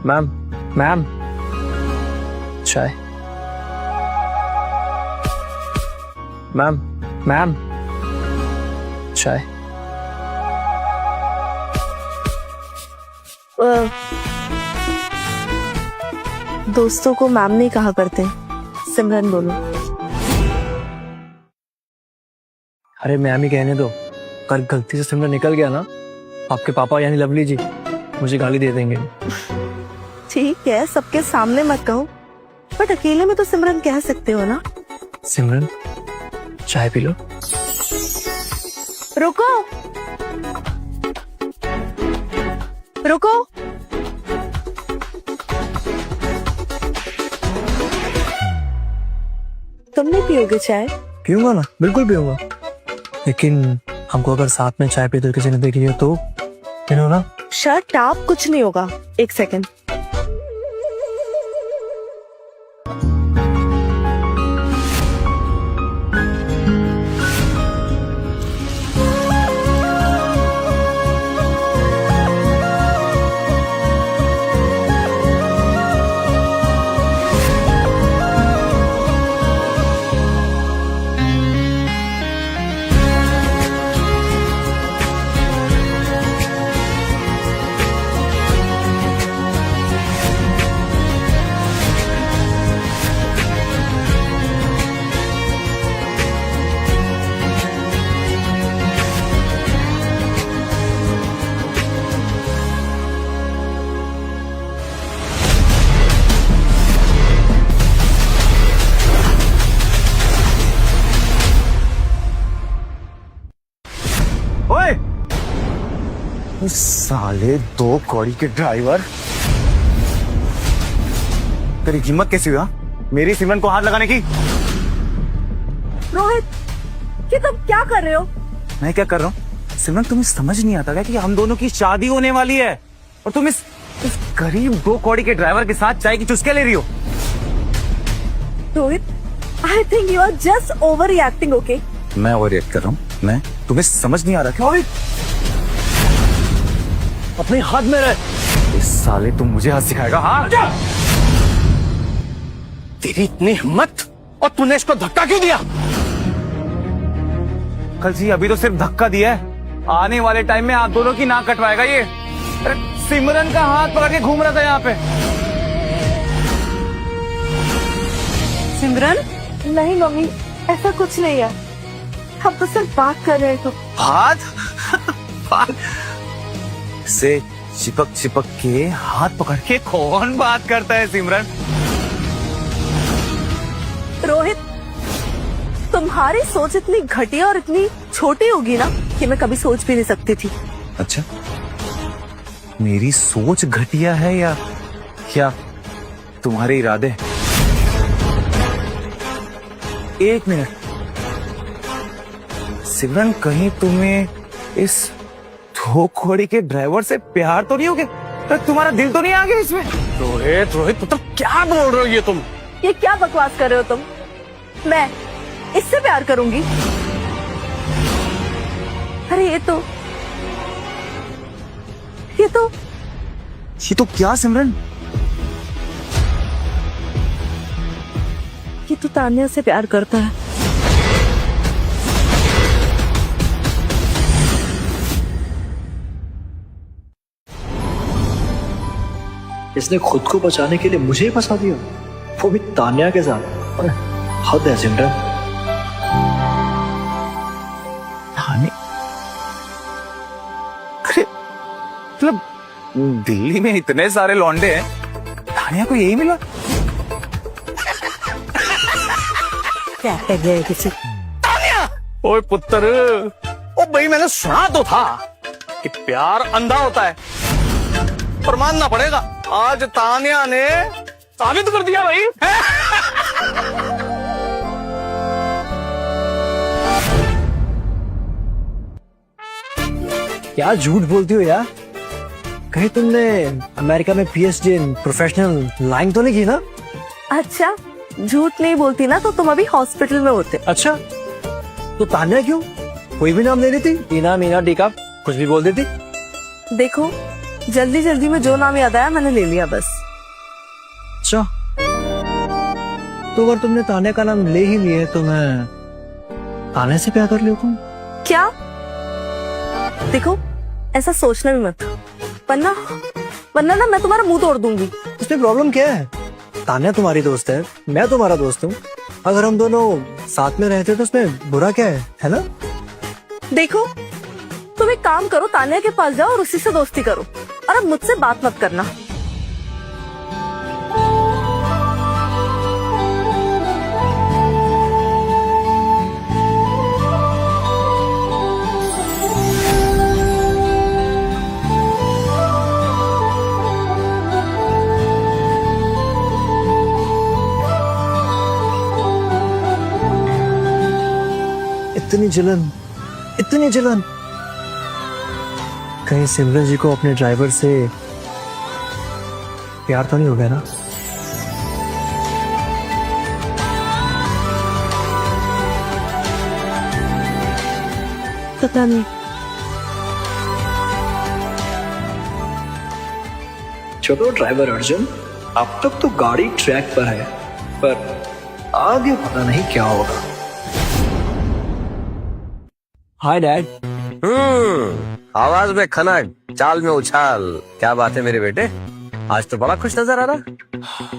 मैम, मैम, चाय। मैम, मैम, चाय। दोस्तों को मैम नहीं कहा करते, सिमरन बोलो। अरे मैम ही कहने दो, कल गलती से सिमरन निकल गया ना, आपके पापा यानी लवली जी मुझे गाली दे देंगे। ठीक है, सबके सामने मत कहो, बट अकेले में तो सिमरन कह सकते हो ना। सिमरन, चाय पी लो। रुको, रुको। तुम नहीं पियोगे चाय? पीऊंगा ना, बिल्कुल पीऊंगा, लेकिन हमको अगर साथ में चाय पीते किसी ने देखी हो तो ना। शट अप, कुछ नहीं होगा। एक सेकंड। साले दो कौड़ी के ड्राइवर, तेरी हिम्मत कैसी हुआ मेरी सिमरन को हाथ लगाने की? रोहित, ये तुम क्या कर रहे हो? मैं क्या कर रहा हूँ? सिमरन, तुम्हें समझ नहीं आता क्या कि हम दोनों की शादी होने वाली है और तुम इस इस गरीब 2 कौड़ी के ड्राइवर के साथ चाय की चुस्के ले रही हो? Rohit, I think you are just overreacting, okay? मैं ओवर रिएक्ट कर रहा हूँ? मैं तुम्हें समझ नहीं आ रहा क्या? अपने हाथ में रहे। इस साले तुम मुझे हाथ सिखाएगा? हाँ, तेरी इतनी हिम्मत, और तूने इसको धक्का क्यों दिया? कल जी अभी तो सिर्फ धक्का दिया है, आने वाले टाइम में आप दोनों की नाक कटवाएगा ये। अरे सिमरन का हाथ पकड़ के घूम रहा था यहाँ पे। सिमरन? नहीं मम्मी, ऐसा कुछ नहीं है, हम तो सिर्फ बात कर रहे थे। बात से चिपक चिपक के हाथ पकड़ के कौन बात करता है सिमरन? रोहित, तुम्हारी सोच इतनी घटिया और इतनी छोटी होगी ना कि मैं कभी सोच भी नहीं सकती थी। अच्छा, मेरी सोच घटिया है या क्या तुम्हारे इरादे? एक मिनट, सिमरन कहीं तुम्हें इस 2 कौड़ी के ड्राइवर से प्यार तो नहीं हो गया? तुम्हारा दिल तो नहीं आ गया इसमें? रोहित पुत्र, क्या बोल रहे हो ये तुम? ये क्या बकवास कर रहे हो तुम? मैं इससे प्यार करूंगी? अरे ये तो क्या सिमरन? ये तो तान्या से प्यार करता है। इसने खुद को बचाने के लिए मुझे ही फंसा दिया, वो भी तान्या के साथ। अरे हद है सिमरन। अरे मतलब दिल्ली में इतने सारे लौंडे हैं, तान्या को यही मिला? क्या कह गया किसी? ओए पुत्र, ओ भाई मैंने सुना तो था कि प्यार अंधा होता है, पर मानना पड़ेगा आज तान्या ने साबित कर दिया भाई। क्या झूठ बोलती हो यार? कहीं तुमने अमेरिका में पीएचडी इन प्रोफेशनल लाइन तो नहीं की ना? अच्छा, झूठ नहीं बोलती ना तो तुम अभी हॉस्पिटल में होते। अच्छा, तो तान्या क्यों? कोई भी नाम ले लेती, टीना, मीना, टीका, कुछ भी बोल देती। देखो, जल्दी जल्दी में जो नाम याद आया मैंने ले लिया बस। अच्छा, तो अगर तुमने तान्या का नाम ले ही लिए तो मैं तान्या से प्यार कर लिया। क्या? देखो, ऐसा सोचना भी मत, वरना ना मैं तुम्हारा मुंह तोड़ दूंगी। इसमें प्रॉब्लम क्या है? तान्या तुम्हारी दोस्त है, मैं तुम्हारा दोस्त हूँ। अगर हम दोनों साथ में रहते तो उसमें बुरा क्या है ना? देखो, तुम एक काम करो, तान्या के पास जाओ और उसी से दोस्ती करो, और अब मुझसे बात मत करना। इतनी जलन कहीं सिमरन जी को अपने ड्राइवर से प्यार तो नहीं हो गया ना? पता नहीं। चलो ड्राइवर अर्जुन, अब तक तो गाड़ी ट्रैक पर है, पर आगे पता नहीं क्या होगा। Hi dad. आवाज में खनक, चाल में उछाल। क्या बात है मेरे बेटे, आज तो बड़ा खुश नजर आ रहा।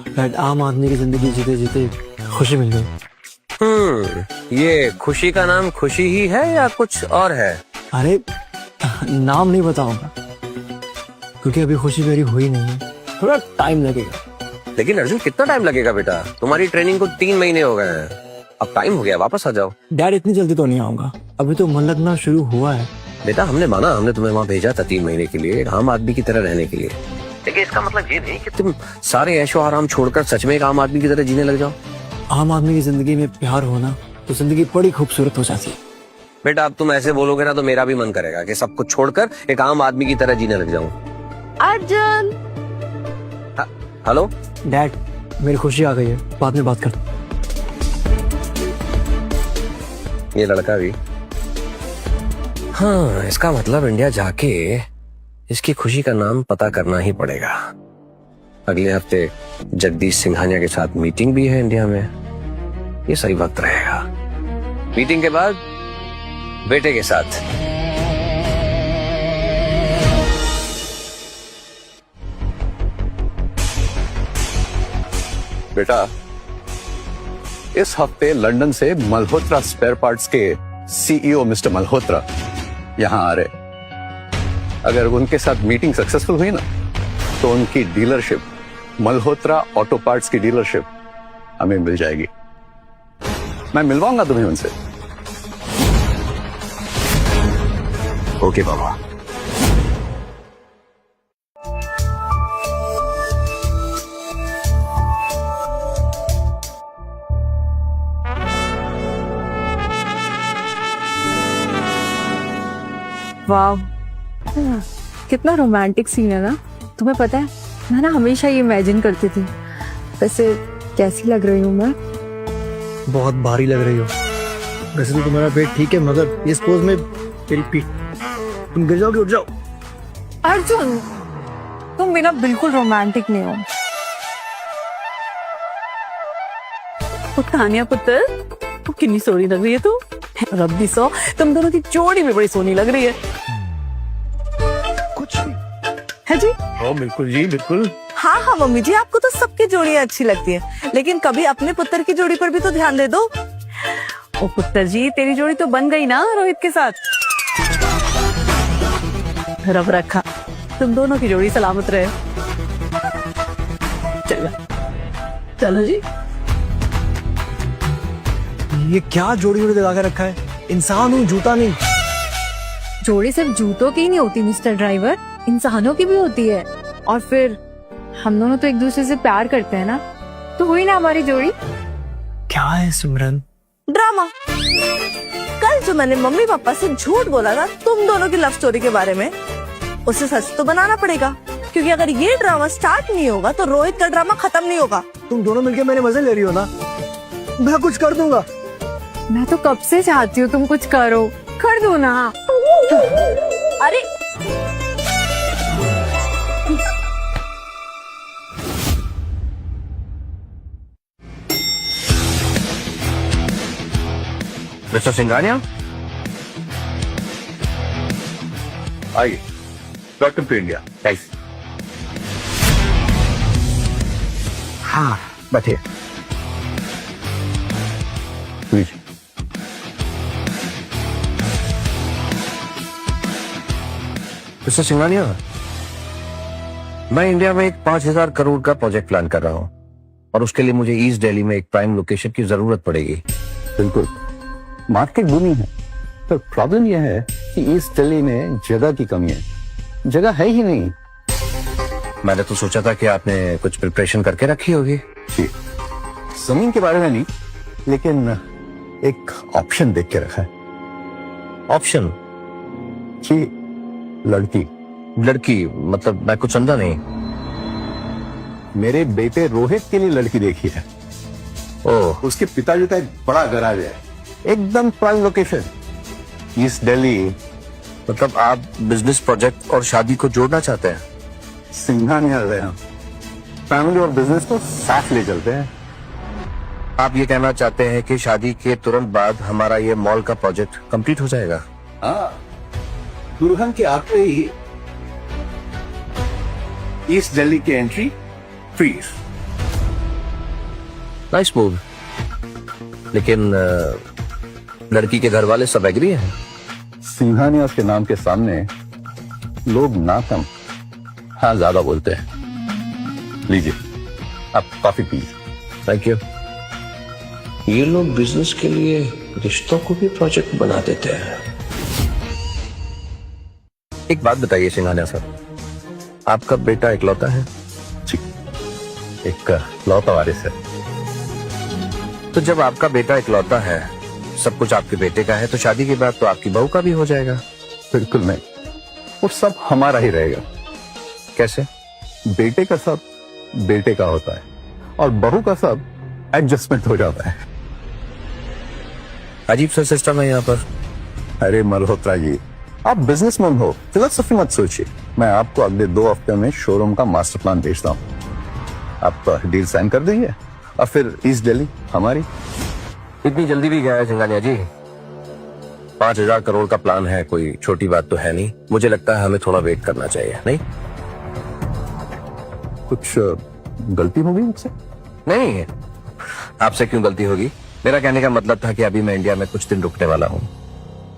डैड, आम आदमी की जिंदगी जीते जीते खुशी मिल गई। ये खुशी का नाम खुशी ही है या कुछ और है? अरे नाम नहीं बताऊंगा क्योंकि अभी खुशी मेरी हुई नहीं है, थोड़ा टाइम लगेगा। लेकिन अर्जुन, कितना टाइम लगेगा बेटा? तुम्हारी ट्रेनिंग को 3 महीने हो गए हैं, अब टाइम हो गया, वापस आ जाओ। डैड, इतनी जल्दी तो नहीं आऊंगा, अभी तो मन लगना शुरू हुआ है। बेटा, हमने तुम्हें वहाँ भेजा था 3 महीने के लिए, एक आम आदमी की तरह रहने के लिए। लेकिन इसका मतलब ये नहीं कि तुम सारे ऐशो आराम छोड़कर सच में एक आम आदमी की तरह जीने लग जाओ। आम आदमी की जिंदगी में प्यार होना तो जिंदगी बड़ी खूबसूरत हो जाती है। बेटा, अब तुम ऐसे बोलोगे ना तो मेरा भी मन करेगा कि सब कुछ छोड़कर एक आम आदमी की तरह जीने लग जाऊं। अर्जुन, हेलो डैड, मेरी खुशी आ गई है, बाद में बात करते। ये लड़का भी, हाँ, इसका मतलब इंडिया जाके इसकी खुशी का नाम पता करना ही पड़ेगा। अगले हफ्ते जगदीश सिंघानिया के साथ मीटिंग भी है इंडिया में, ये सही वक्त रहेगा। मीटिंग के बाद बेटे के साथ। बेटा, इस हफ्ते लंदन से मल्होत्रा स्पेयर पार्ट्स के सीईओ मिस्टर मल्होत्रा यहां आ रहे। अगर उनके साथ मीटिंग सक्सेसफुल हुई ना, तो उनकी डीलरशिप, मल्होत्रा ऑटो पार्ट्स की डीलरशिप हमें मिल जाएगी। मैं मिलवाऊंगा तुम्हें उनसे। ओके बाबा। वाह, कितना रोमांटिक सीन है ना। तुम्हें पता है, मैं ना हमेशा ये इमेजिन करती थी। वैसे कैसी लग रही हूँ मैं? बहुत भारी लग रही हो। वैसे तो तुम्हारा पेट ठीक है, मगर इस पोज में तेरी पीठ, तुम गिर जाओगे, उठ जाओ। अर्जुन, तुम बिना बिल्कुल रोमांटिक नहीं हो। तानिया पुत्र, तू कितनी सोहनी लग रही है तू। रब्बी सो, तुम दोनों की जोड़ी भी बड़ी सोहनी लग रही है। कुछ भी है जी? ओ बिल्कुल जी, बिल्कुल। हाँ हाँ मम्मी जी, आपको तो सबकी जोड़ियां अच्छी लगती हैं, लेकिन कभी अपने पुत्र की जोड़ी पर भी तो ध्यान दे दो। ओ पुत्र जी, तेरी जोड़ी तो बन गई ना रोहित के साथ। रब रखा तुम दोनों की जोड़ी सलामत रहे। चलो चलो जी। ये क्या जोड़ी जोड़ी लगा के रखा है? इंसान हूँ, जूता नहीं। जोड़ी सिर्फ जूतों की ही नहीं होती मिस्टर ड्राइवर, इंसानों की भी होती है। और फिर हम दोनों तो एक दूसरे से प्यार करते हैं ना, तो हुई ना हमारी जोड़ी। क्या है सिमरन? ड्रामा। कल जो मैंने मम्मी पापा से झूठ बोला था तुम दोनों की लव स्टोरी के बारे में, उसे सच तो बनाना पड़ेगा, क्योंकि अगर ये ड्रामा स्टार्ट नहीं होगा तो रोहित का ड्रामा खत्म नहीं होगा। तुम दोनों मिलके मेरे मजे ले रही हो ना, मैं कुछ कर दूंगा। मैं तो कब से चाहती हूँ तुम कुछ करो, कर दो ना। अरे मिस्टर सिंघानिया, आइए, वेलकम टू इंडिया। हाँ बैठिए। प्लीज। मिस्टर सिंघानिया, मैं इंडिया में एक 5,000 करोड़ का प्रोजेक्ट प्लान कर रहा हूँ, और उसके लिए मुझे ईस्ट दिल्ली में एक प्राइम लोकेशन की जरूरत पड़ेगी। बिल्कुल, मार्केट बूमी है, पर प्रॉब्लम यह है कि ईस्ट दिल्ली में जगह की कमी है। जगह है ही नहीं। मैंने तो सोचा था कि आपने कुछ प्रिपरेशन करके रखी होगी। जी, जमीन के बारे में नहीं, लेकिन एक ऑप्शन देख के रखा है। ऑप्शन? जी, लड़की। लड़की मतलब मैं कुछ समझा नहीं। मेरे बेटे रोहित के लिए लड़की देखी है। ओह, उसके पिताजी का एक बड़ा गैराज है, एकदम प्राइम लोकेशन, ईस्ट दिल्ली। मतलब आप बिजनेस प्रोजेक्ट और शादी को जोड़ना चाहते हैं? सिंघानिया है हम, फैमिली और बिजनेस को साथ ले चलते हैं। आप ये कहना चाहते हैं कि शादी के तुरंत बाद हमारा ये मॉल का प्रोजेक्ट कंप्लीट हो जाएगा? हाँ, दुल्हन के आते ही ईस्ट दिल्ली की एंट्री फ्री। Nice move. लेकिन लड़की के घर वाले सब एग्री हैं? सिंघानिया के नाम के सामने लोग ना कम, हाँ ज्यादा बोलते हैं। लीजिए, आप कॉफी पीजिए। Thank you. ये लोग बिजनेस के लिए रिश्तों को भी प्रोजेक्ट बना देते हैं। एक बात बताइए सिंघानिया सर, आपका बेटा इकलौता है? जी, एक लौता वारिस है। तो जब आपका बेटा इकलौता है, सब कुछ आपके बेटे का है, तो शादी के बाद तो आपकी बहू का भी हो जाएगा। बिल्कुल नहीं, वो सब हमारा ही रहेगा। कैसे? बेटे का सब बेटे का होता है और बहू का सब एडजस्टमेंट हो जाता है। अजीब सा सिस्टम है यहाँ पर। अरे मल्होत्रा जी, आप बिजनेसमैन हो, फिलोसफी मत सोचिए। मैं आपको अगले 2 हफ्ते में शोरूम का मास्टर प्लान भेजता हूँ। आप डील साइन कर दीजिए और फिर ईस्ट दिल्ली हमारी। इतनी जल्दी भी गया है सिंघानिया जी? 5,000 करोड़ का प्लान है, कोई छोटी बात तो है नहीं। मुझे लगता है हमें थोड़ा वेट करना चाहिए, नहीं? कुछ गलती होगी मुझसे? नहीं, आपसे क्यों गलती होगी? मेरा कहने का मतलब था कि अभी मैं इंडिया में कुछ दिन रुकने वाला हूँ।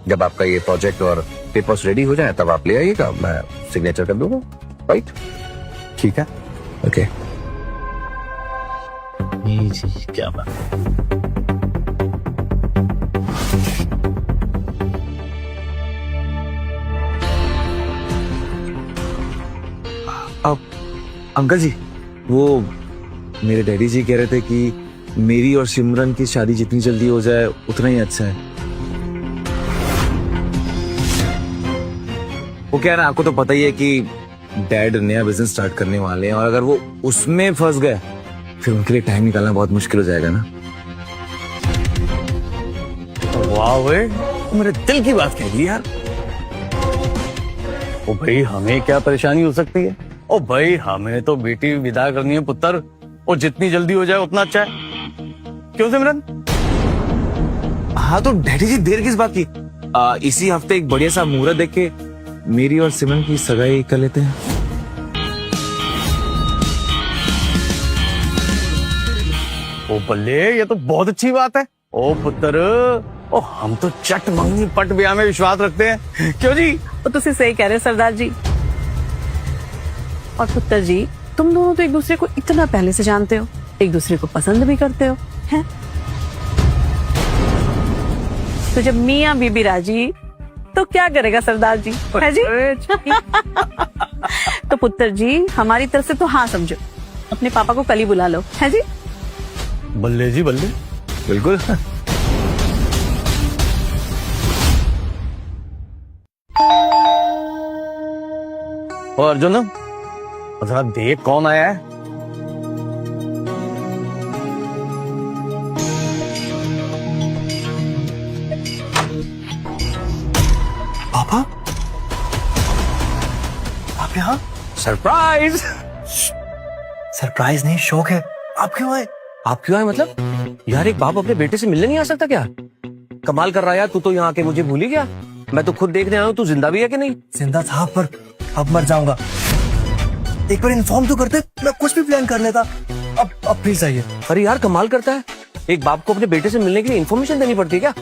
जब आपका ये प्रोजेक्ट और पेपर्स रेडी हो जाए तब आप ले आइएगा, मैं सिग्नेचर कर दूंगा। राइट? ठीक है। ओके। क्या बात। अब अंकल जी, वो मेरे डैडी जी कह रहे थे कि मेरी और सिमरन की शादी जितनी जल्दी हो जाए उतना ही अच्छा है। वो क्या है ना, आपको तो पता ही है कि डैड नया बिजनेस स्टार्ट करने वाले हैं और अगर वो उसमें फंस गए फिर उनके लिए टाइम निकालना बहुत मुश्किल हो जाएगा ना। वाह वे, मेरे दिल की बात कह दी यार। ओ भाई, हमें क्या परेशानी हो सकती है? ओ भाई, हमें तो बेटी विदा करनी है पुत्र, और जितनी जल्दी हो जाए उतना अच्छा है। क्यों सिमरन? हाँ तो डैडी जी देर किस बात की? इसी हफ्ते एक बढ़िया सा मुहूर्त देख के मेरी और सिमरन की सगाई कर लेते हैं। ओ बल्ले, ये तो बहुत अच्छी बात है। ओ पुत्र, ओ हम तो चट मंगनी पट ब्याह में विश्वास रखते हैं। क्यों जी? वो तो सही कह रहे हैं सरदार जी। और पुत्र जी, तुम दोनों तो एक दूसरे को इतना पहले से जानते हो, एक दूसरे को पसंद भी करते हो, हैं? तो जब मियाँ बीबी राजी तो क्या करेगा सरदार जी, है जी? तो पुत्र जी, हमारी तरफ से तो हाँ समझो, अपने पापा को कल ही बुला लो, है जी? बल्ले जी बल्ले, बिल्कुल। और अर्जुन, जरा देख कौन आया है। पापा, आप यहाँ? सरप्राइज। सरप्राइज नहीं, शौक है। आप क्यों आए? आप क्यों आए मतलब? यार, एक बाप अपने बेटे से मिलने नहीं आ सकता क्या? कमाल कर रहा है यार, तू तो यहाँ आके मुझे भूल ही गया। मैं तो खुद देखने आया हूँ, तू जिंदा भी है कि नहीं? जिंदा था पर अब मर जाऊंगा। एक बार इन्फॉर्म तो करते, मैं कुछ भी प्लान कर लेता। अब प्लीज आइए। अरे यार, कमाल करता है। एक बाप को अपने बेटे से मिलने के लिए इन्फॉर्मेशन देनी पड़ती है क्या?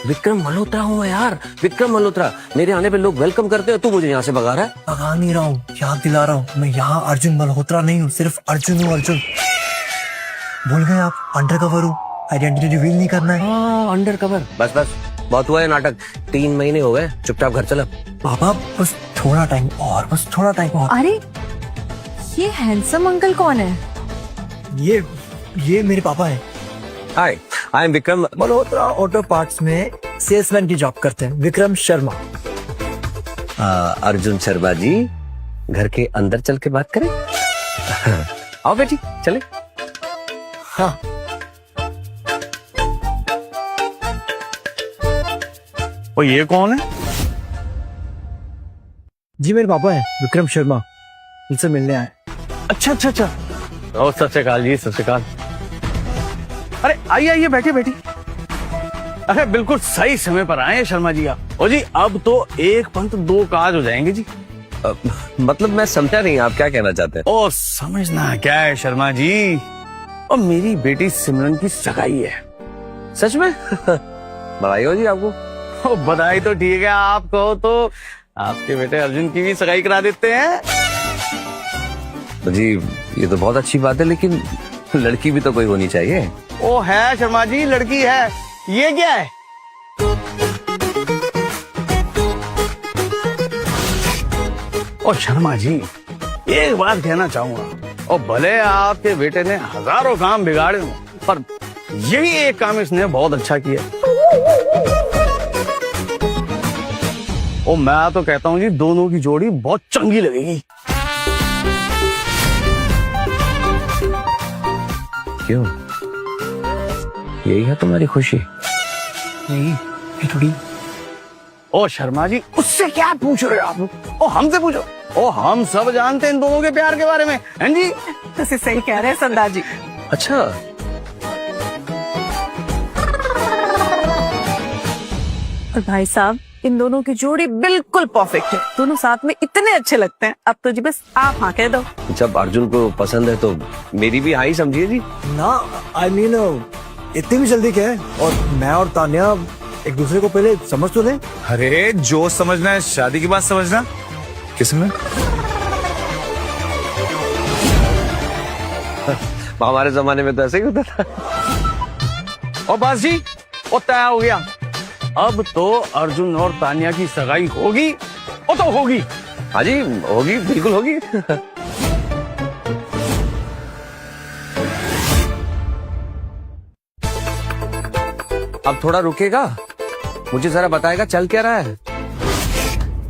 विक्रम मल्होत्रा हूँ मैं यार, विक्रम मल्होत्रा। मेरे आने पे लोग वेलकम करते हैं, तू मुझे यहाँ से भगा रहा है। भगा नहीं रहा हूँ, याद दिला रहा हूँ। मैं यहाँ अर्जुन मल्होत्रा नहीं हूँ, सिर्फ अर्जुन हूँ। अर्जुन, भूल गए आप? अंडर कवर हूँ, आइडेंटिटी रिवील नहीं करना है। हाँ, अंडर कवर। बस बस, बहुत हुआ है नाटक। 3 महीने हो गए, चुपचाप घर चला। पापा, बस थोड़ा टाइम और, बस थोड़ा टाइम और। अरे ये हैंडसम अंकल कौन है? ये मेरे पापा हैं। Hi, I am Vikram Malhotra auto parts में सेल्समैन की जॉब करते हैं, विक्रम शर्मा। अर्जुन शर्मा जी, घर के अंदर चल के बात करें? आओ बेटी, चले। हाँ। और ये कौन है? जी मेरे पापा हैं, विक्रम शर्मा। उनसे मिलने आए। अच्छा अच्छा अच्छा। ओ, सत श्री अकाल जी, सत श्री अकाल। अरे आइए आइए, बैठिए बैठिए। अरे बिल्कुल सही समय पर आए शर्मा जी आप। ओ जी, अब तो एक पंथ 2 काज हो जाएंगे जी। मतलब मैं समझा नहीं, आप क्या कहना चाहते हैं? ओ, समझना क्या है शर्मा जी, और मेरी बेटी सिमरन की सगाई है। सच में? बधाई हो जी आपको। ओ, बधाई तो ठीक है, आप कहो तो आपके बेटे अर्जुन की भी सगाई करा देते हैं। तो जी, ये तो बहुत अच्छी बात है, लेकिन लड़की भी तो कोई होनी चाहिए। ओ है शर्मा जी, लड़की है। ये क्या है? ओ शर्मा जी, एक बात कहना चाहूंगा, और भले आपके बेटे ने हजारों काम बिगाड़े हों, पर यही एक काम इसने बहुत अच्छा किया। ओ मैं तो कहता हूँ जी, दोनों की जोड़ी बहुत चंगी लगेगी। क्यों? यही है तुम्हारी खुशी? नहीं, ये थोड़ी ओ शर्मा जी, उससे क्या पूछ रहे हो आप? ओ हमसे पूछो। ओ हम सब जानते हैं इन दोनों के प्यार के बारे में, हैं जी? तुसी सही कह रहे हैं सरदार जी। अच्छा, और भाई साहब, इन दोनों की जोड़ी बिल्कुल परफेक्ट है। दोनों साथ में इतने अच्छे लगते हैं। अब तो जी बस आप हाँ कह दो। जब अर्जुन को पसंद है तो मेरी भी हाँ ही समझिए जी। ना, आई मीन इतनी भी जल्दी क्या है? और मैं और तान्या एक दूसरे को पहले समझ तो लें। अरे जो समझना है शादी के बाद समझना। किसमें? हमारे जमाने में तो ऐसे ही होता था। और बस जी, वो तय हो गया। अब तो अर्जुन और तान्या की सगाई होगी। वो तो होगी। हाँ जी, होगी, बिल्कुल होगी। अब थोड़ा रुकेगा, मुझे जरा बताएगा चल क्या रहा है।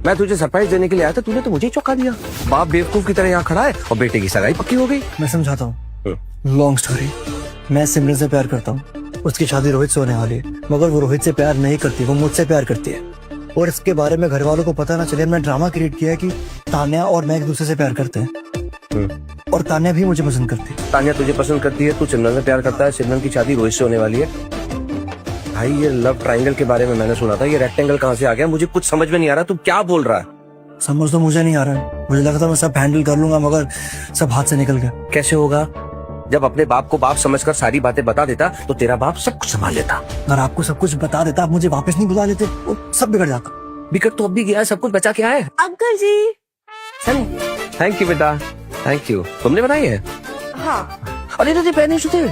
मैं तुझे सरप्राइज देने के लिए आया था, तूने तो मुझे ही चौंका दिया। बाप बेवकूफ की तरह यहाँ खड़ा है और बेटे की सगाई पक्की हो गई। मैं समझाता हूँ, लॉन्ग स्टोरी। मैं सिमरन से प्यार करता हूँ, उसकी शादी रोहित से होने वाली है, मगर वो रोहित से प्यार नहीं करती, वो मुझसे प्यार करती है। और इसके बारे में घर वालों को पता ना चले, मैं ड्रामा क्रिएट किया है कि तान्या और मैं एक दूसरे से प्यार करते हैं, और तान्या भी मुझे पसंद करती है। तान्या तुझे पसंद करती है, तू सिमरन से प्यार करता है, सिमरन की शादी रोहित से होने वाली है। भाई ये लव ट्रायंगल के बारे में मैंने सुना था, ये रेक्टेंगल कहाँ से आ गया? मुझे कुछ समझ में नहीं आ रहा, तू क्या बोल रहा है? समझ तो मुझे नहीं आ रहा है, मुझे लगा था मैं सब हैंडल कर लूंगा, मगर सब हाथ से निकल गया। कैसे होगा? जब अपने बाप को बाप समझकर सारी बातें बता देता तो तेरा बाप सब कुछ संभाल लेता। अगर आपको सब कुछ बता देता, आप मुझे वापस नहीं बुला लेते, वो सब बिगड़ जाता। बिगड़ तो अब भी गया, सब कुछ बचा क्या है? अंकल जी। थैंक यू बेटा, थैंक यू। तुमने बनाई है? हाँ। अरे तुझे पहने थे।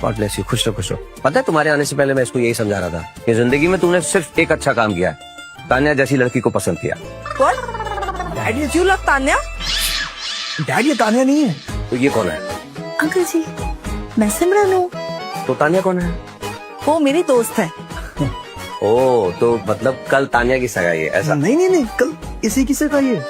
गॉड ब्लेस यू, खुश रहो खुश रहो। पता है तुम्हारे आने से पहले मैं इसको यही समझा रहा था कि जिंदगी में तुमने सिर्फ एक अच्छा काम किया है, तान्या जैसी लड़की को पसंद किया। Daddy you love Tanya? Daddy, ये तान्या नहीं है। तो ये कौन है? अंकल जी, मैं सिमरन हूँ। तो तान्या कौन है? वो मेरी दोस्त है। ओ, तो मतलब कल तान्या की सगाई है ऐसा? नहीं नहीं नहीं, कल इसी की सगाई है।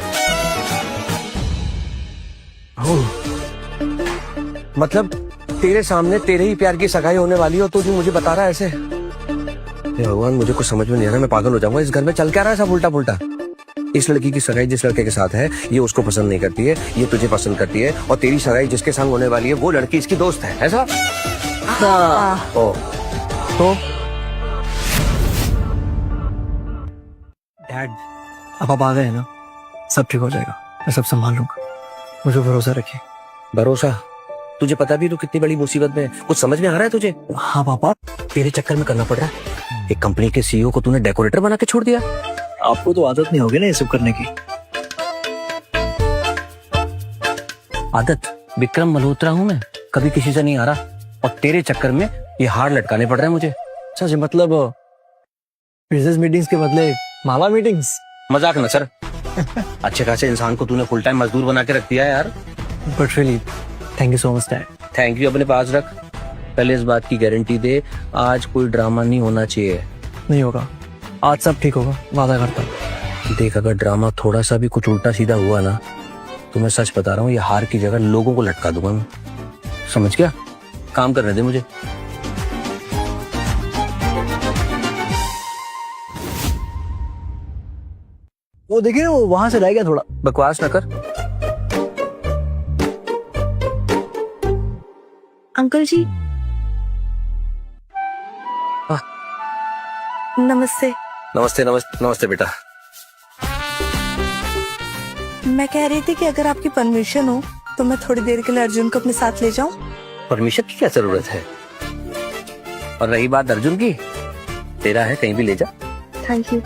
मतलब तेरे सामने तेरे ही प्यार की सगाई होने वाली हो तो तू मुझे बता रहा है ऐसे? हे भगवान, मुझे कुछ समझ में नहीं आ रहा, मैं पागल हो जाऊंगा। इस घर में चल क्या रहा है सब उल्टा पुल्टा? इस लड़की की सगाई जिस लड़के के साथ है, ये उसको पसंद नहीं करती है, ये तुझे पसंद करती है, और तेरी सगाई जिसके संग होने वाली है वो लड़की इसकी दोस्त है, ऐसा? ओ, तो डैड, अब आप आ गए हैं ना, सब ठीक हो जाएगा, मैं सब संभाल लूंगा, मुझे भरोसा रखिए। भरोसा? तुझे पता भी तो कितनी बड़ी मुसीबत में, कुछ समझ में आ रहा है तुझे? हाँ पापा। तेरे चक्कर में करना पड़ रहा है। एक कंपनी के सीईओ को तूने डेकोरेटर बना के छोड़ दिया। आपको तो आदत नहीं होगी ना ये सब करने की। आदत? विक्रम मल्होत्रा हूँ मैं, कभी किसी से नहीं आ रहा, और तेरे चक्कर में ये हार लटकाने पड़ रहे हैं मुझे। अच्छा जी, मतलब बिजनेस मीटिंग्स के बदले माला मीटिंग्स? मजाक न सर। अच्छे खासे इंसान को तूने फुल टाइम मजदूर बना के रख दिया है यार। But really thank you so much dad. Thank you अपने पास रख, पहले इस बात की गारंटी दे आज कोई ड्रामा नहीं होना चाहिए। नहीं होगा, आज सब ठीक होगा, वादा करता हूँ। देख, अगर ड्रामा थोड़ा सा भी कुछ उल्टा सीधा हुआ ना, तो मैं सच बता रहा हूँ, ये हार की जगह लोगों को लटका दूंगा मैं। समझ गया? काम करने दे मुझे। वो देखिए वो वहां से रह गया थोड़ा। बकवास न कर। अंकल जी। नमस्ते। नमस्ते नमस्ते नमस्ते बेटा। मैं कह रही थी कि अगर आपकी परमिशन हो तो मैं थोड़ी देर के लिए अर्जुन को अपने साथ ले जाऊं। परमिशन की क्या जरूरत है? और रही बात अर्जुन की, तेरा है, कहीं भी ले जा। Thank you.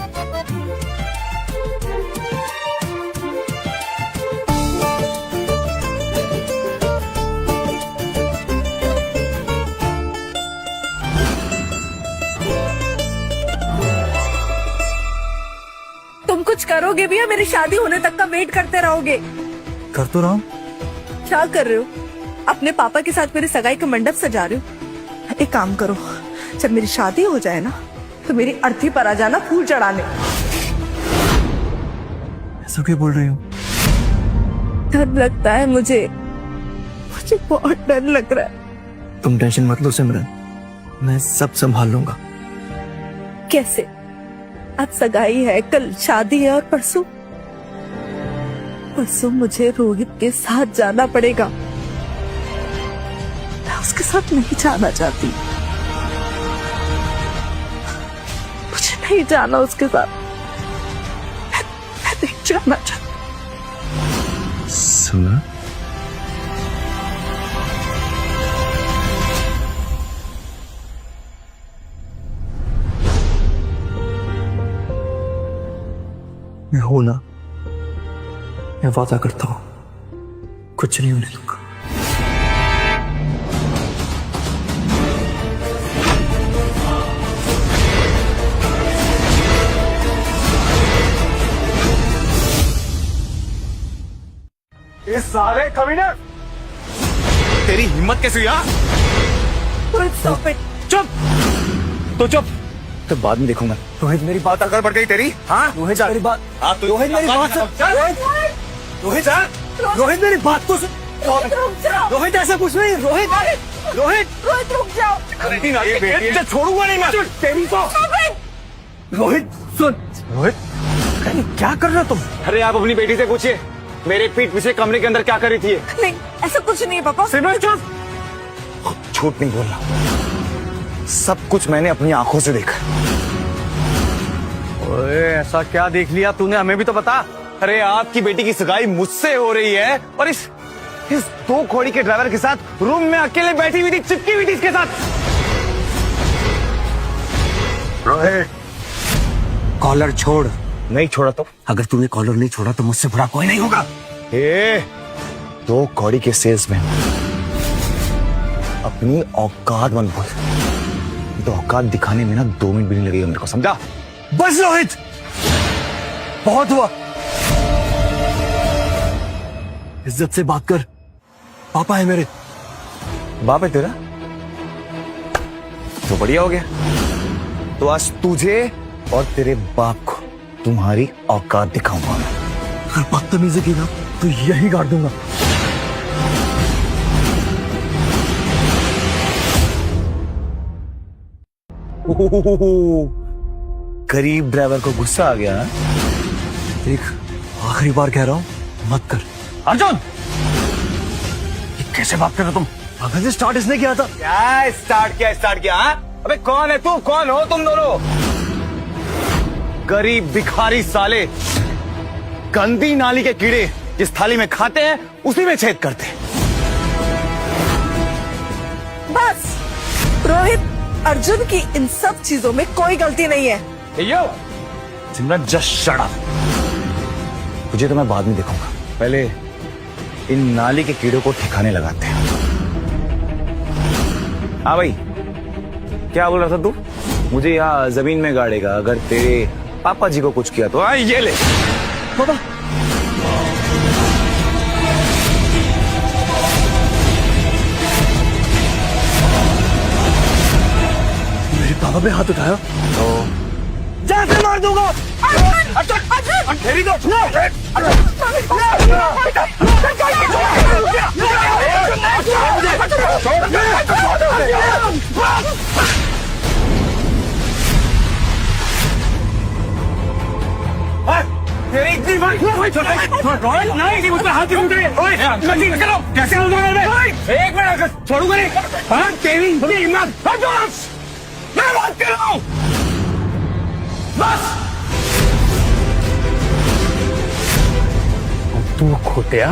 तुम कुछ करोगे भी या मेरी शादी होने तक का वेट करते रहोगे? कर तो रहा हूँ। क्या कर रहे हो? अपने पापा के साथ मेरी सगाई का मंडप सजा रहे हो? एक काम करो, जब मेरी शादी हो जाए ना तो मेरी अर्थी पर आ जाना फूल चढ़ाने। ऐसा क्यों बोल रही हो? डर लगता है मुझे बहुत डर लग रहा है। तुम टेंशन मत लो सिमरन, मैं सब संभाल लूंगा। कैसे? आज सगाई है, कल शादी है और परसों मुझे रोहित के साथ जाना पड़ेगा। मैं उसके साथ नहीं जाना चाहती, मुझे नहीं जाना उसके साथ, मैं नहीं जाना चाहती। सिमरन, मैं हूं ना, मैं वादा करता हूं कुछ नहीं होने दूंगा। ये सारे कमीने, तेरी हिम्मत कैसे हुई? Stop it. चुप तो चुप, तो बाद में देखूंगा। रोहित मेरी बात अगर बढ़ गई तेरी। हाँ रोहित मेरी बात, हाँ तो रोहित मेरी बात रोहित रोहित मेरी बात को सुन। रोहित ऐसा कुछ नहीं। रोहित रुक जाओ। छोड़ूंगा नहीं मैं तेरी को। रोहित सुन, रोहित क्या कर रहे हो तुम? अरे आप अपनी बेटी से पूछिए मेरे पीठ पीछे कमरे के अंदर क्या कर रही थी। नहीं, ऐसा कुछ नहीं है पापा। सिमरन चुप, झूठ नहीं बोलना, सब कुछ मैंने अपनी आंखों से देखा। ओए ऐसा क्या देख लिया तूने, हमें भी तो बता। अरे आपकी बेटी की सगाई मुझसे हो रही है और इस दो घोड़ी के ड्राइवर के साथ रूम में अकेले बैठी हुई थी, चिपकी हुई थी इसके साथ। रोहित कॉलर छोड़। नहीं छोड़ा तो? अगर तूने कॉलर नहीं छोड़ा तो मुझसे बुरा कोई नहीं होगा। दो घोड़ी के सेल्समैन, अपनी औकात मत भूल। तो औकात दिखाने में ना 2 मिनट भी नहीं लगेगा मेरे को, समझा? बस रोहित, बहुत हुआ। इज्जत से बात कर, पापा है मेरे। बाप है तेरा? तो बढ़िया हो गया, तो आज तुझे और तेरे बाप को तुम्हारी औकात दिखाऊंगा मैं। अगर बदतमीजी की ना तो यही गाड़ दूंगा। गरीब ड्राइवर को गुस्सा आ गया। देख, आखिरी बार कह रहा हूं, मत कर। अर्जुन, कैसे बात कर रहे हो तुम? अगर स्टार्ट इसने किया था। क्या स्टार्ट किया? हाँ? अबे कौन है तू, कौन हो तुम दोनों? गरीब भिखारी साले, गंदी नाली के कीड़े, जिस थाली में खाते हैं उसी में छेद करते हैं। बस रोहित, अर्जुन की इन सब चीजों में कोई गलती नहीं है। सिमरन जस्ट शट अप। तुझे तो मैं बाद में देखूंगा, पहले इन नाली के कीड़ों को ठिकाने लगाते हैं। हाँ भाई, क्या बोल रहा था तू? मुझे यहाँ जमीन में गाड़ेगा अगर तेरे पापा जी को कुछ किया तो। हाँ ये ले पापा। मेरे पापा पे हाथ उठाया तो जाके मार दूंगा। तेरी तो तेरी इतनी बात नहीं, मुझ पर हाथ क्यों उठाए? कैसे एक मिनट छोड़ूंगा नहीं। हाँ तेरी हिम्मत, मैं बात कर रहा हूँ। बस तू खोटिया,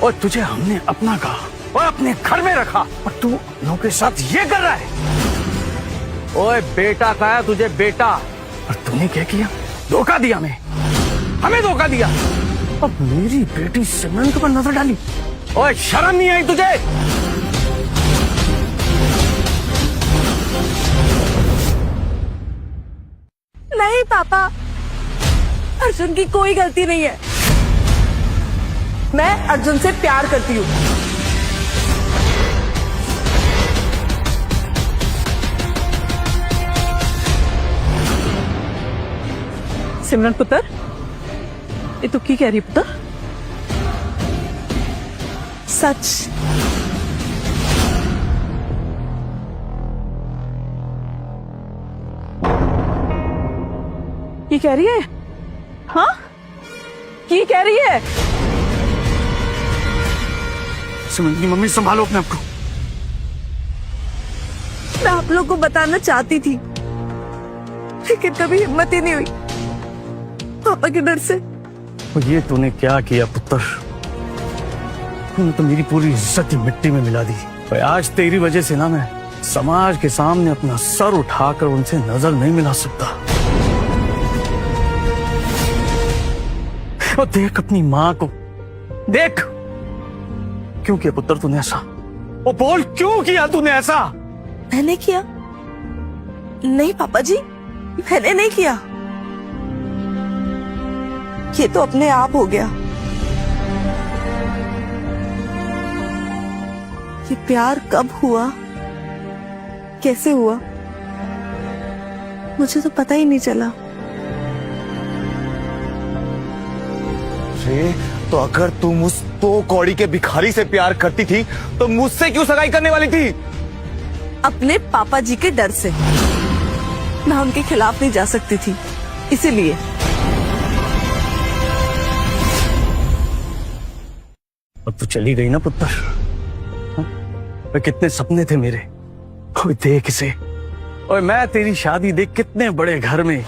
और तुझे हमने अपना कहा और अपने घर में रखा और तू लोगों के साथ ये कर रहा है। ओए बेटा कहा तुझे, बेटा, और तूने क्या किया? धोखा दिया, हमें धोखा दिया। अब मेरी बेटी सिमरन के ऊपर नजर डाली। ओए शर्म नहीं आई तुझे? नहीं पापा, अर्जुन की कोई गलती नहीं है। मैं अर्जुन से प्यार करती हूँ। सिमरन पुत्र, ये तू की कह रही पुत्र? ये कह रही है? हाँ, ये कह रही है? सिमरन की मम्मी संभालो अपने आप को। मैं आप लोगों को बताना चाहती थी, लेकिन कभी हिम्मत ही नहीं हुई पापा के डर से। और ये तूने क्या किया पुत्र? तूने तो मेरी पूरी इज्जत ही मिट्टी में मिला दी। और आज तेरी वजह से ना मैं समाज के सामने अपना सर उठाकर उनसे नजर नहीं मिला सकता। और देख अपनी माँ को, देख क्यों किया पुत्र तूने ऐसा? ओ बोल, क्यों किया तूने ऐसा? मैंने किया? नहीं पापा जी, मैंने नहीं किया। ये तो अपने आप हो गया। ये प्यार कब हुआ, कैसे हुआ, मुझे तो पता ही नहीं चला। तो अगर तुम उस दो कौड़ी के भिखारी से प्यार करती थी तो मुझसे क्यों सगाई करने वाली थी? अपने पापा जी के डर से। मैं उनके खिलाफ नहीं जा सकती थी, इसीलिए। अब तो चली गई ना पुत्र। वे कितने सपने थे मेरे, कोई देख इसे। और मैं तेरी शादी देख कितने बड़े घर में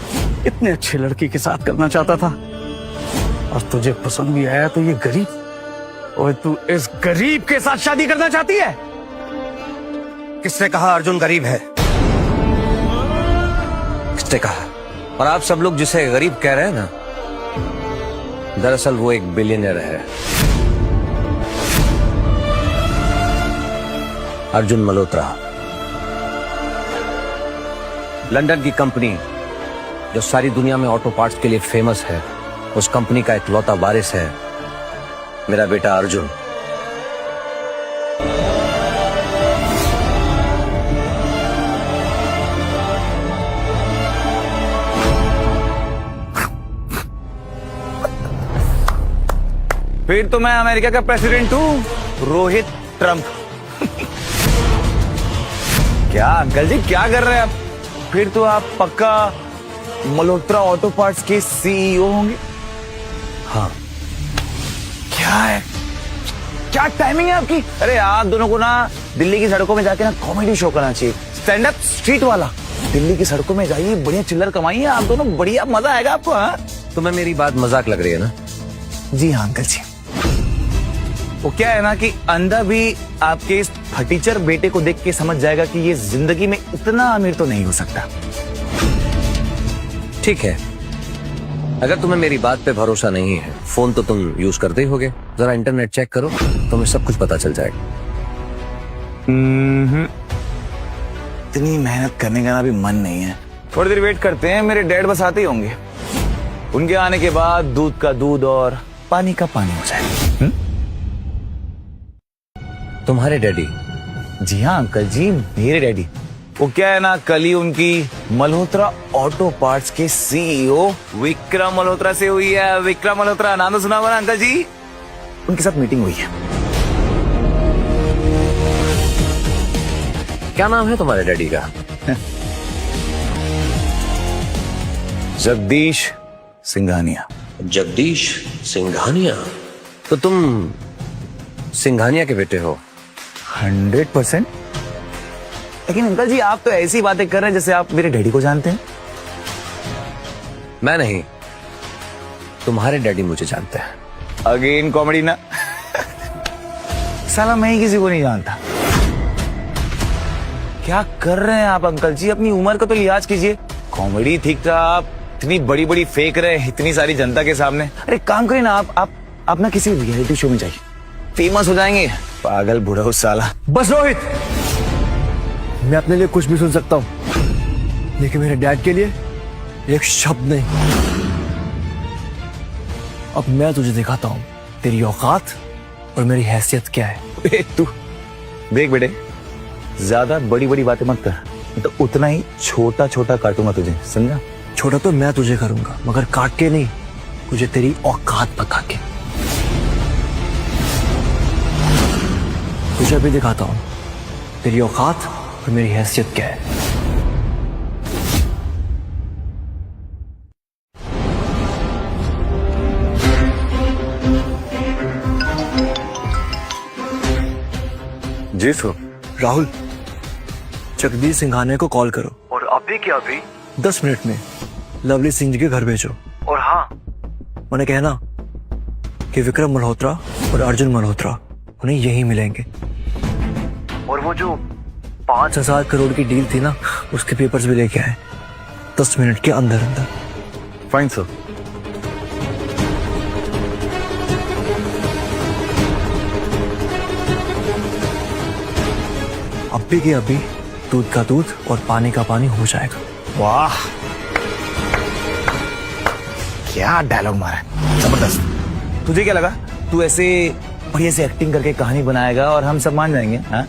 इतने अच्छे लड़की के साथ करना चाहता था, और तुझे पसंद भी आया तो ये गरीब। और तू इस गरीब के साथ शादी करना चाहती है? किसने कहा अर्जुन गरीब है? किसने कहा? और आप सब लोग जिसे गरीब कह रहे हैं ना, दरअसल वो एक बिलियनर है। अर्जुन मल्होत्रा, लंदन की कंपनी जो सारी दुनिया में ऑटो पार्ट्स के लिए फेमस है, उस कंपनी का इकलौता वारिस है मेरा बेटा अर्जुन। फिर तो मैं अमेरिका का प्रेसिडेंट हूँ, रोहित ट्रंप। क्या अंकल जी क्या कर रहे हैं आप? फिर तो आप पक्का मल्होत्रा ऑटो पार्ट्स के सीईओ होंगे। हाँ। क्या है, क्या टाइमिंग है आपकी? अरे आप दोनों को ना दिल्ली की सड़कों में जाके ना कॉमेडी शो करना चाहिए, स्टैंड अप स्ट्रीट वाला। दिल्ली की सड़कों में जाइए, बढ़िया चिल्लर कमाइए आप दोनों, बढ़िया मजा आएगा आपको। हाँ, तुम्हें मेरी बात मजाक लग रही है ना? जी हाँ अंकल जी। वो क्या है ना कि अंधा भी आपके इस फटीचर बेटे को देख के समझ जाएगा कि ये जिंदगी में इतना अमीर तो नहीं हो सकता। ठीक है, अगर तुम्हें मेरी बात पे भरोसा नहीं है, फोन तो तुम यूज करते ही होगे, जरा इंटरनेट चेक करो, तुम्हें सब कुछ पता चल जाएगा। इतनी मेहनत करने का ना अभी मन नहीं है। थोड़ी देर वेट करते हैं, मेरे डैड बस आते ही होंगे। उनके आने के बाद दूध का दूध और पानी का पानी हो जाएगा। तुम्हारे डैडी? जी हाँ अंकल जी, मेरे डैडी। वो क्या है ना, कल ही उनकी मल्होत्रा ऑटो पार्ट्स के सीईओ विक्रम मल्होत्रा से हुई है। विक्रम मल्होत्रा नाम तो सुना होगा ना अंकल जी? उनके साथ मीटिंग हुई है। क्या नाम है तुम्हारे डैडी का? जगदीश सिंघानिया। जगदीश सिंघानिया? तो तुम सिंघानिया के बेटे हो? 100%। लेकिन अंकल जी आप तो ऐसी बातें कर रहे हैं जैसे आप मेरे डैडी को जानते हैं। मैं नहीं, तुम्हारे डैडी मुझे जानते हैं। अगेन कॉमेडी ना। साला मैं ही किसी को नहीं जानता। क्या कर रहे हैं आप अंकल जी? अपनी उम्र का तो लिहाज कीजिए। कॉमेडी ठीक था, आप इतनी बड़ी बड़ी फेंक रहे हैं इतनी सारी जनता के सामने। अरे काम करिए ना, आप ना किसी रियलिटी शो में जाइए, फेमस हो जाएंगे। पागल बूढ़ा उस साला। बस रोहित, मैं अपने लिए कुछ भी सुन सकता हूँ, लेकिन मेरे डैड के लिए एक शब्द नहीं। अब मैं तुझे दिखाता हूँ तेरी औकात और मेरी हैसियत क्या है। तू देख बेटे, ज्यादा बड़ी बड़ी बातें मत कर, तो उतना ही छोटा छोटा काटूंगा तुझे, समझा? छोटा तो मैं तुझे करूंगा, मगर काट के नहीं, तुझे तेरी औकात बता के। तुझे अभी दिखाता हूँ तेरी औकात और मेरी हैसियत क्या है। जी सर। राहुल, जगदीश सिंघानिया को कॉल करो और अभी के अभी 10 मिनट में लवली सिंह जी के घर भेजो। और हाँ, उन्हें कहना कि विक्रम मल्होत्रा और अर्जुन मल्होत्रा उन्हें यहीं मिलेंगे। और वो जो 5,000 करोड़ की डील थी ना, उसके पेपर्स भी लेके आए 10 मिनट के अंदर अंदर। Fine sir. अभी के अभी दूध का दूध और पानी का पानी हो जाएगा। वाह, क्या डायलॉग मारा है, जबरदस्त। तुझे क्या लगा तू ऐसे बढ़िया से एक्टिंग करके कहानी बनाएगा और हम सब मान जाएंगे? हाँ?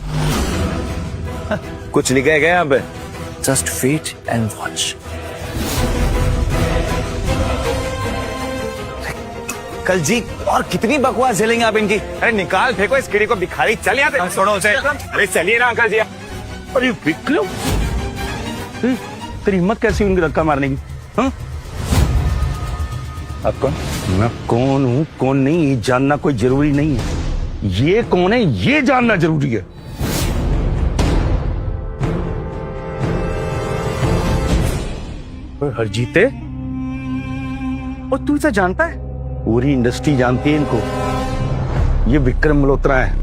कुछ लिखा है क्या यहाँ पे? Just wait and watch. कल जी और कितनी बकवास झेलेंगे आप इनकी? अरे निकाल फेंको इस कीड़ी को, भिखारी। चल यहाँ से, सुनो उसे। अरे चलिए ना अंकल जी। अरे विक्रम, तेरी हिम्मत कैसी उनकी धक्का मारने की? हाँ? आप कौन? मैं कौन हूँ कौन नहीं ये जानना कोई जरूरी नहीं है, ये कौन है ये जानना जरूरी है। हरजीते, और तू इसे जानता है? पूरी इंडस्ट्री जानती है इनको, ये विक्रम मल्होत्रा है।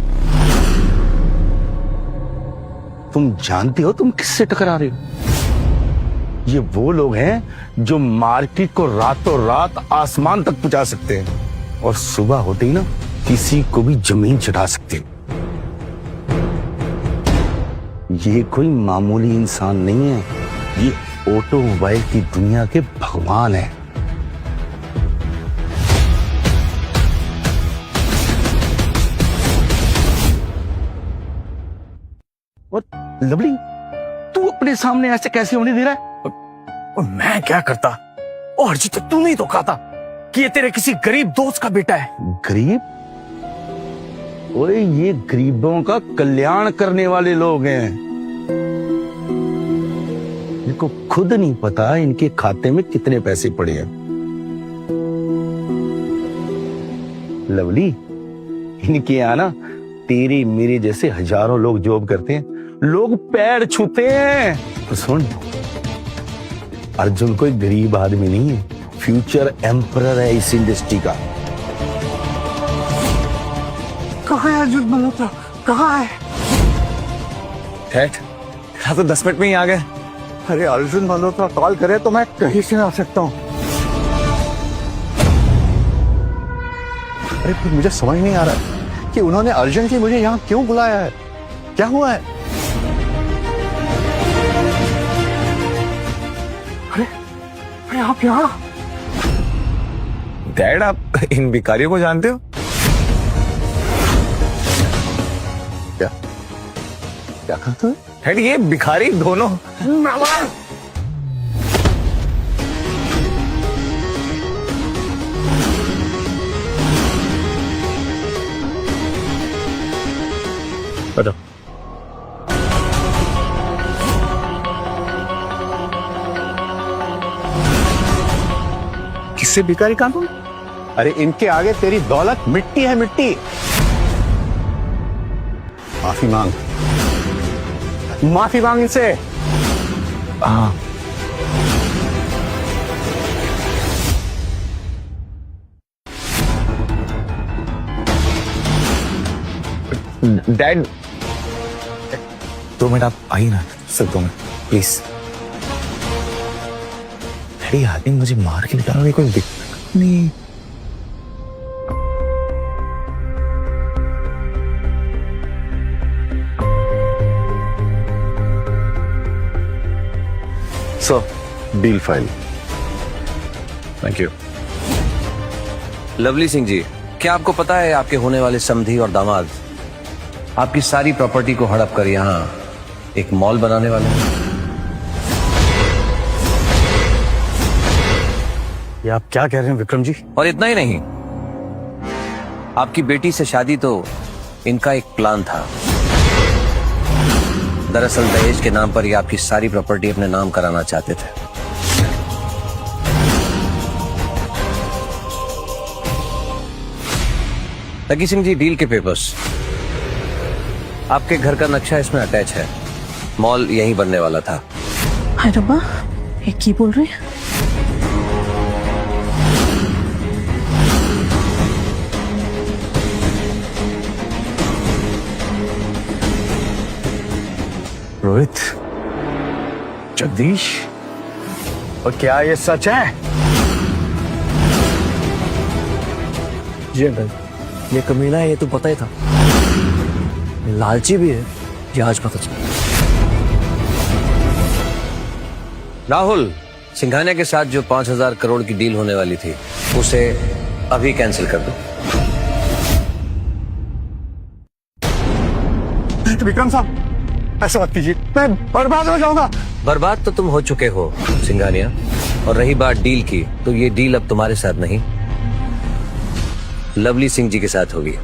तुम जानती हो तुम किससे टकरा रहे हो? ये वो लोग हैं जो मार्केट को रातों रात आसमान तक पहुंचा सकते हैं और सुबह होते ही ना किसी को भी जमीन चढ़ा सकते हैं। ये कोई मामूली इंसान नहीं है, ये ऑटोमोबाइल की दुनिया के भगवान है। और लवली, तू अपने सामने ऐसे कैसे होने दे रहा है? और मैं क्या करता? और हरजीत, तू नहीं तो कहा था कि ये तेरे किसी गरीब दोस्त का बेटा है। गरीब? ओए, ये गरीबों का कल्याण करने वाले लोग हैं। इनको खुद नहीं पता इनके खाते में कितने पैसे पड़े हैं। लवली, इनके यहाँ ना तेरे मेरे जैसे हजारों लोग जॉब करते हैं, लोग पैर छूते हैं। तो सुन, अर्जुन कोई गरीब आदमी नहीं है, फ्यूचर एम्परर है इस इंडस्ट्री का। कहाँ है अर्जुन मल्होत्रा? कहाँ है? हाँ तो 10 मिनट में ही आ गए। अरे अर्जुन मल्होत्रा कॉल करे तो मैं कहीं से आ सकता हूँ। अरे फिर मुझे समझ नहीं आ रहा कि उन्होंने अर्जुन जी मुझे यहाँ क्यों बुलाया है, क्या हुआ है? अरे आप यहाँ? डैड, आप इन भिखारियों को जानते हो? क्या क्या कहते हो? डैड, ये भिखारी दोनों। बताओ। किससे भिखारी कहां तुम? अरे इनके आगे तेरी दौलत मिट्टी है, मिट्टी। माफी मांग, माफी मांग इनसे। हाँ। डैड, 2 मिनट आप आइए ना सर, 2 मिनट प्लीज। डैडी, आदमी मुझे मार के निकालोगे, कोई दिक्कत नहीं। Sir, deal file. Thank you. Lovely Singh ji, क्या आपको पता है आपके होने वाले समधी और दामाद आपकी सारी प्रॉपर्टी को हड़प कर यहाँ एक मॉल बनाने वाले हैं? ये आप क्या कह रहे हैं विक्रम जी? और इतना ही नहीं, आपकी बेटी से शादी तो इनका एक प्लान था। दरअसल दहेज के नाम पर ये आपकी सारी प्रॉपर्टी अपने नाम कराना चाहते थे। लकी सिंह जी, डील के पेपर्स आपके घर का नक्शा इसमें अटैच है। मॉल यहीं बनने वाला था। हाय रब्बा, ये की बोल रहे हैं? रोहित, जगदीश, और क्या ये सच है? जी अंकल, ये कमीना है, ये तो पता ही था। ये लालची भी है, ये आज पता चला। राहुल, सिंघानिया के साथ जो 5,000 करोड़ की डील होने वाली थी, उसे अभी कैंसिल कर दो। विक्रम साहब, ऐसा मत कीजिए, मैं बर्बाद हो जाऊंगा। बर्बाद तो तुम हो चुके हो सिंघानिया, और रही बात डील की, तो ये डील अब तुम्हारे साथ नहीं, लवली सिंह जी के साथ होगी।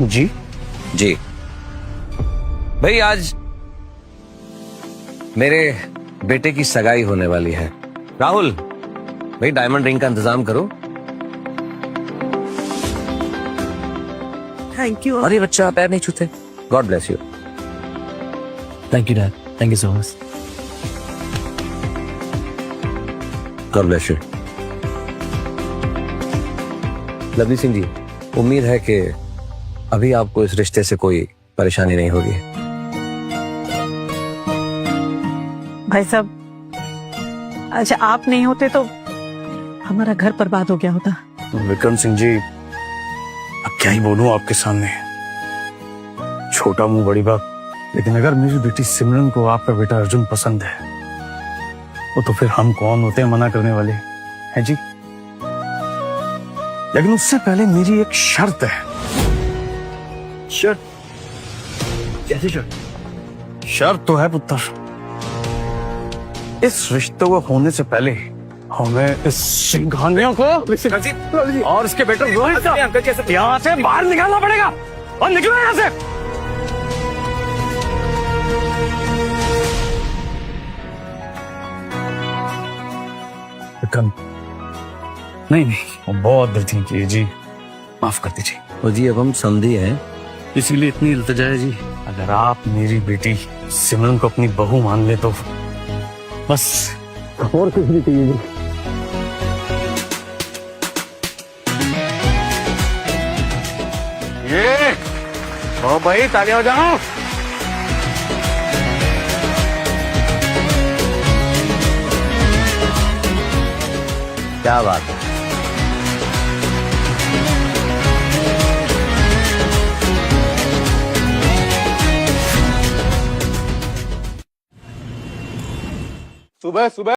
जी जी भाई, आज मेरे बेटे की सगाई होने वाली है। राहुल भाई, डायमंड रिंग का इंतजाम करो। Thank you. अरे बच्चा, पैर नहीं छूते। God bless you. Thank you dad, thank you so much. God bless you. Lovely Singh ji, उम्मीद है कि अभी आपको इस रिश्ते से कोई परेशानी नहीं होगी। भाई साहब, अच्छा आप नहीं होते तो हमारा घर बर्बाद हो गया होता। विक्रम सिंह जी, अब क्या ही बोलूं आपके सामने, छोटा मुंह बड़ी बात। लेकिन अगर मेरी बेटी सिमरन को आपका बेटा अर्जुन पसंद है, तो फिर हम कौन होते हैं मना करने वाले, हैं जी? लेकिन उससे पहले मेरी एक शर्त है। शर्त? कैसी शर्त? शर्त तो है पुत्र, इस रिश्ते को होने से पहले हमें इस सिंघानिया को और इसके बेटे रोहित को यहाँ से बाहर निकालना पड़ेगा। और निकलो यहाँ से। विक्रम, नहीं नहीं, वो बहुत गलती की है जी, माफ कर दीजिए। और जी, अब हम समझी हैं, इसीलिए इतनी इल्तिजा है जी। अगर आप मेरी बेटी सिमरन को अपनी बहू मान ले तो बस, और कुछ नहीं चाहिए जी। ये ओ भाई, तालियां हो जाओ। क्या बात है। सुबह सुबह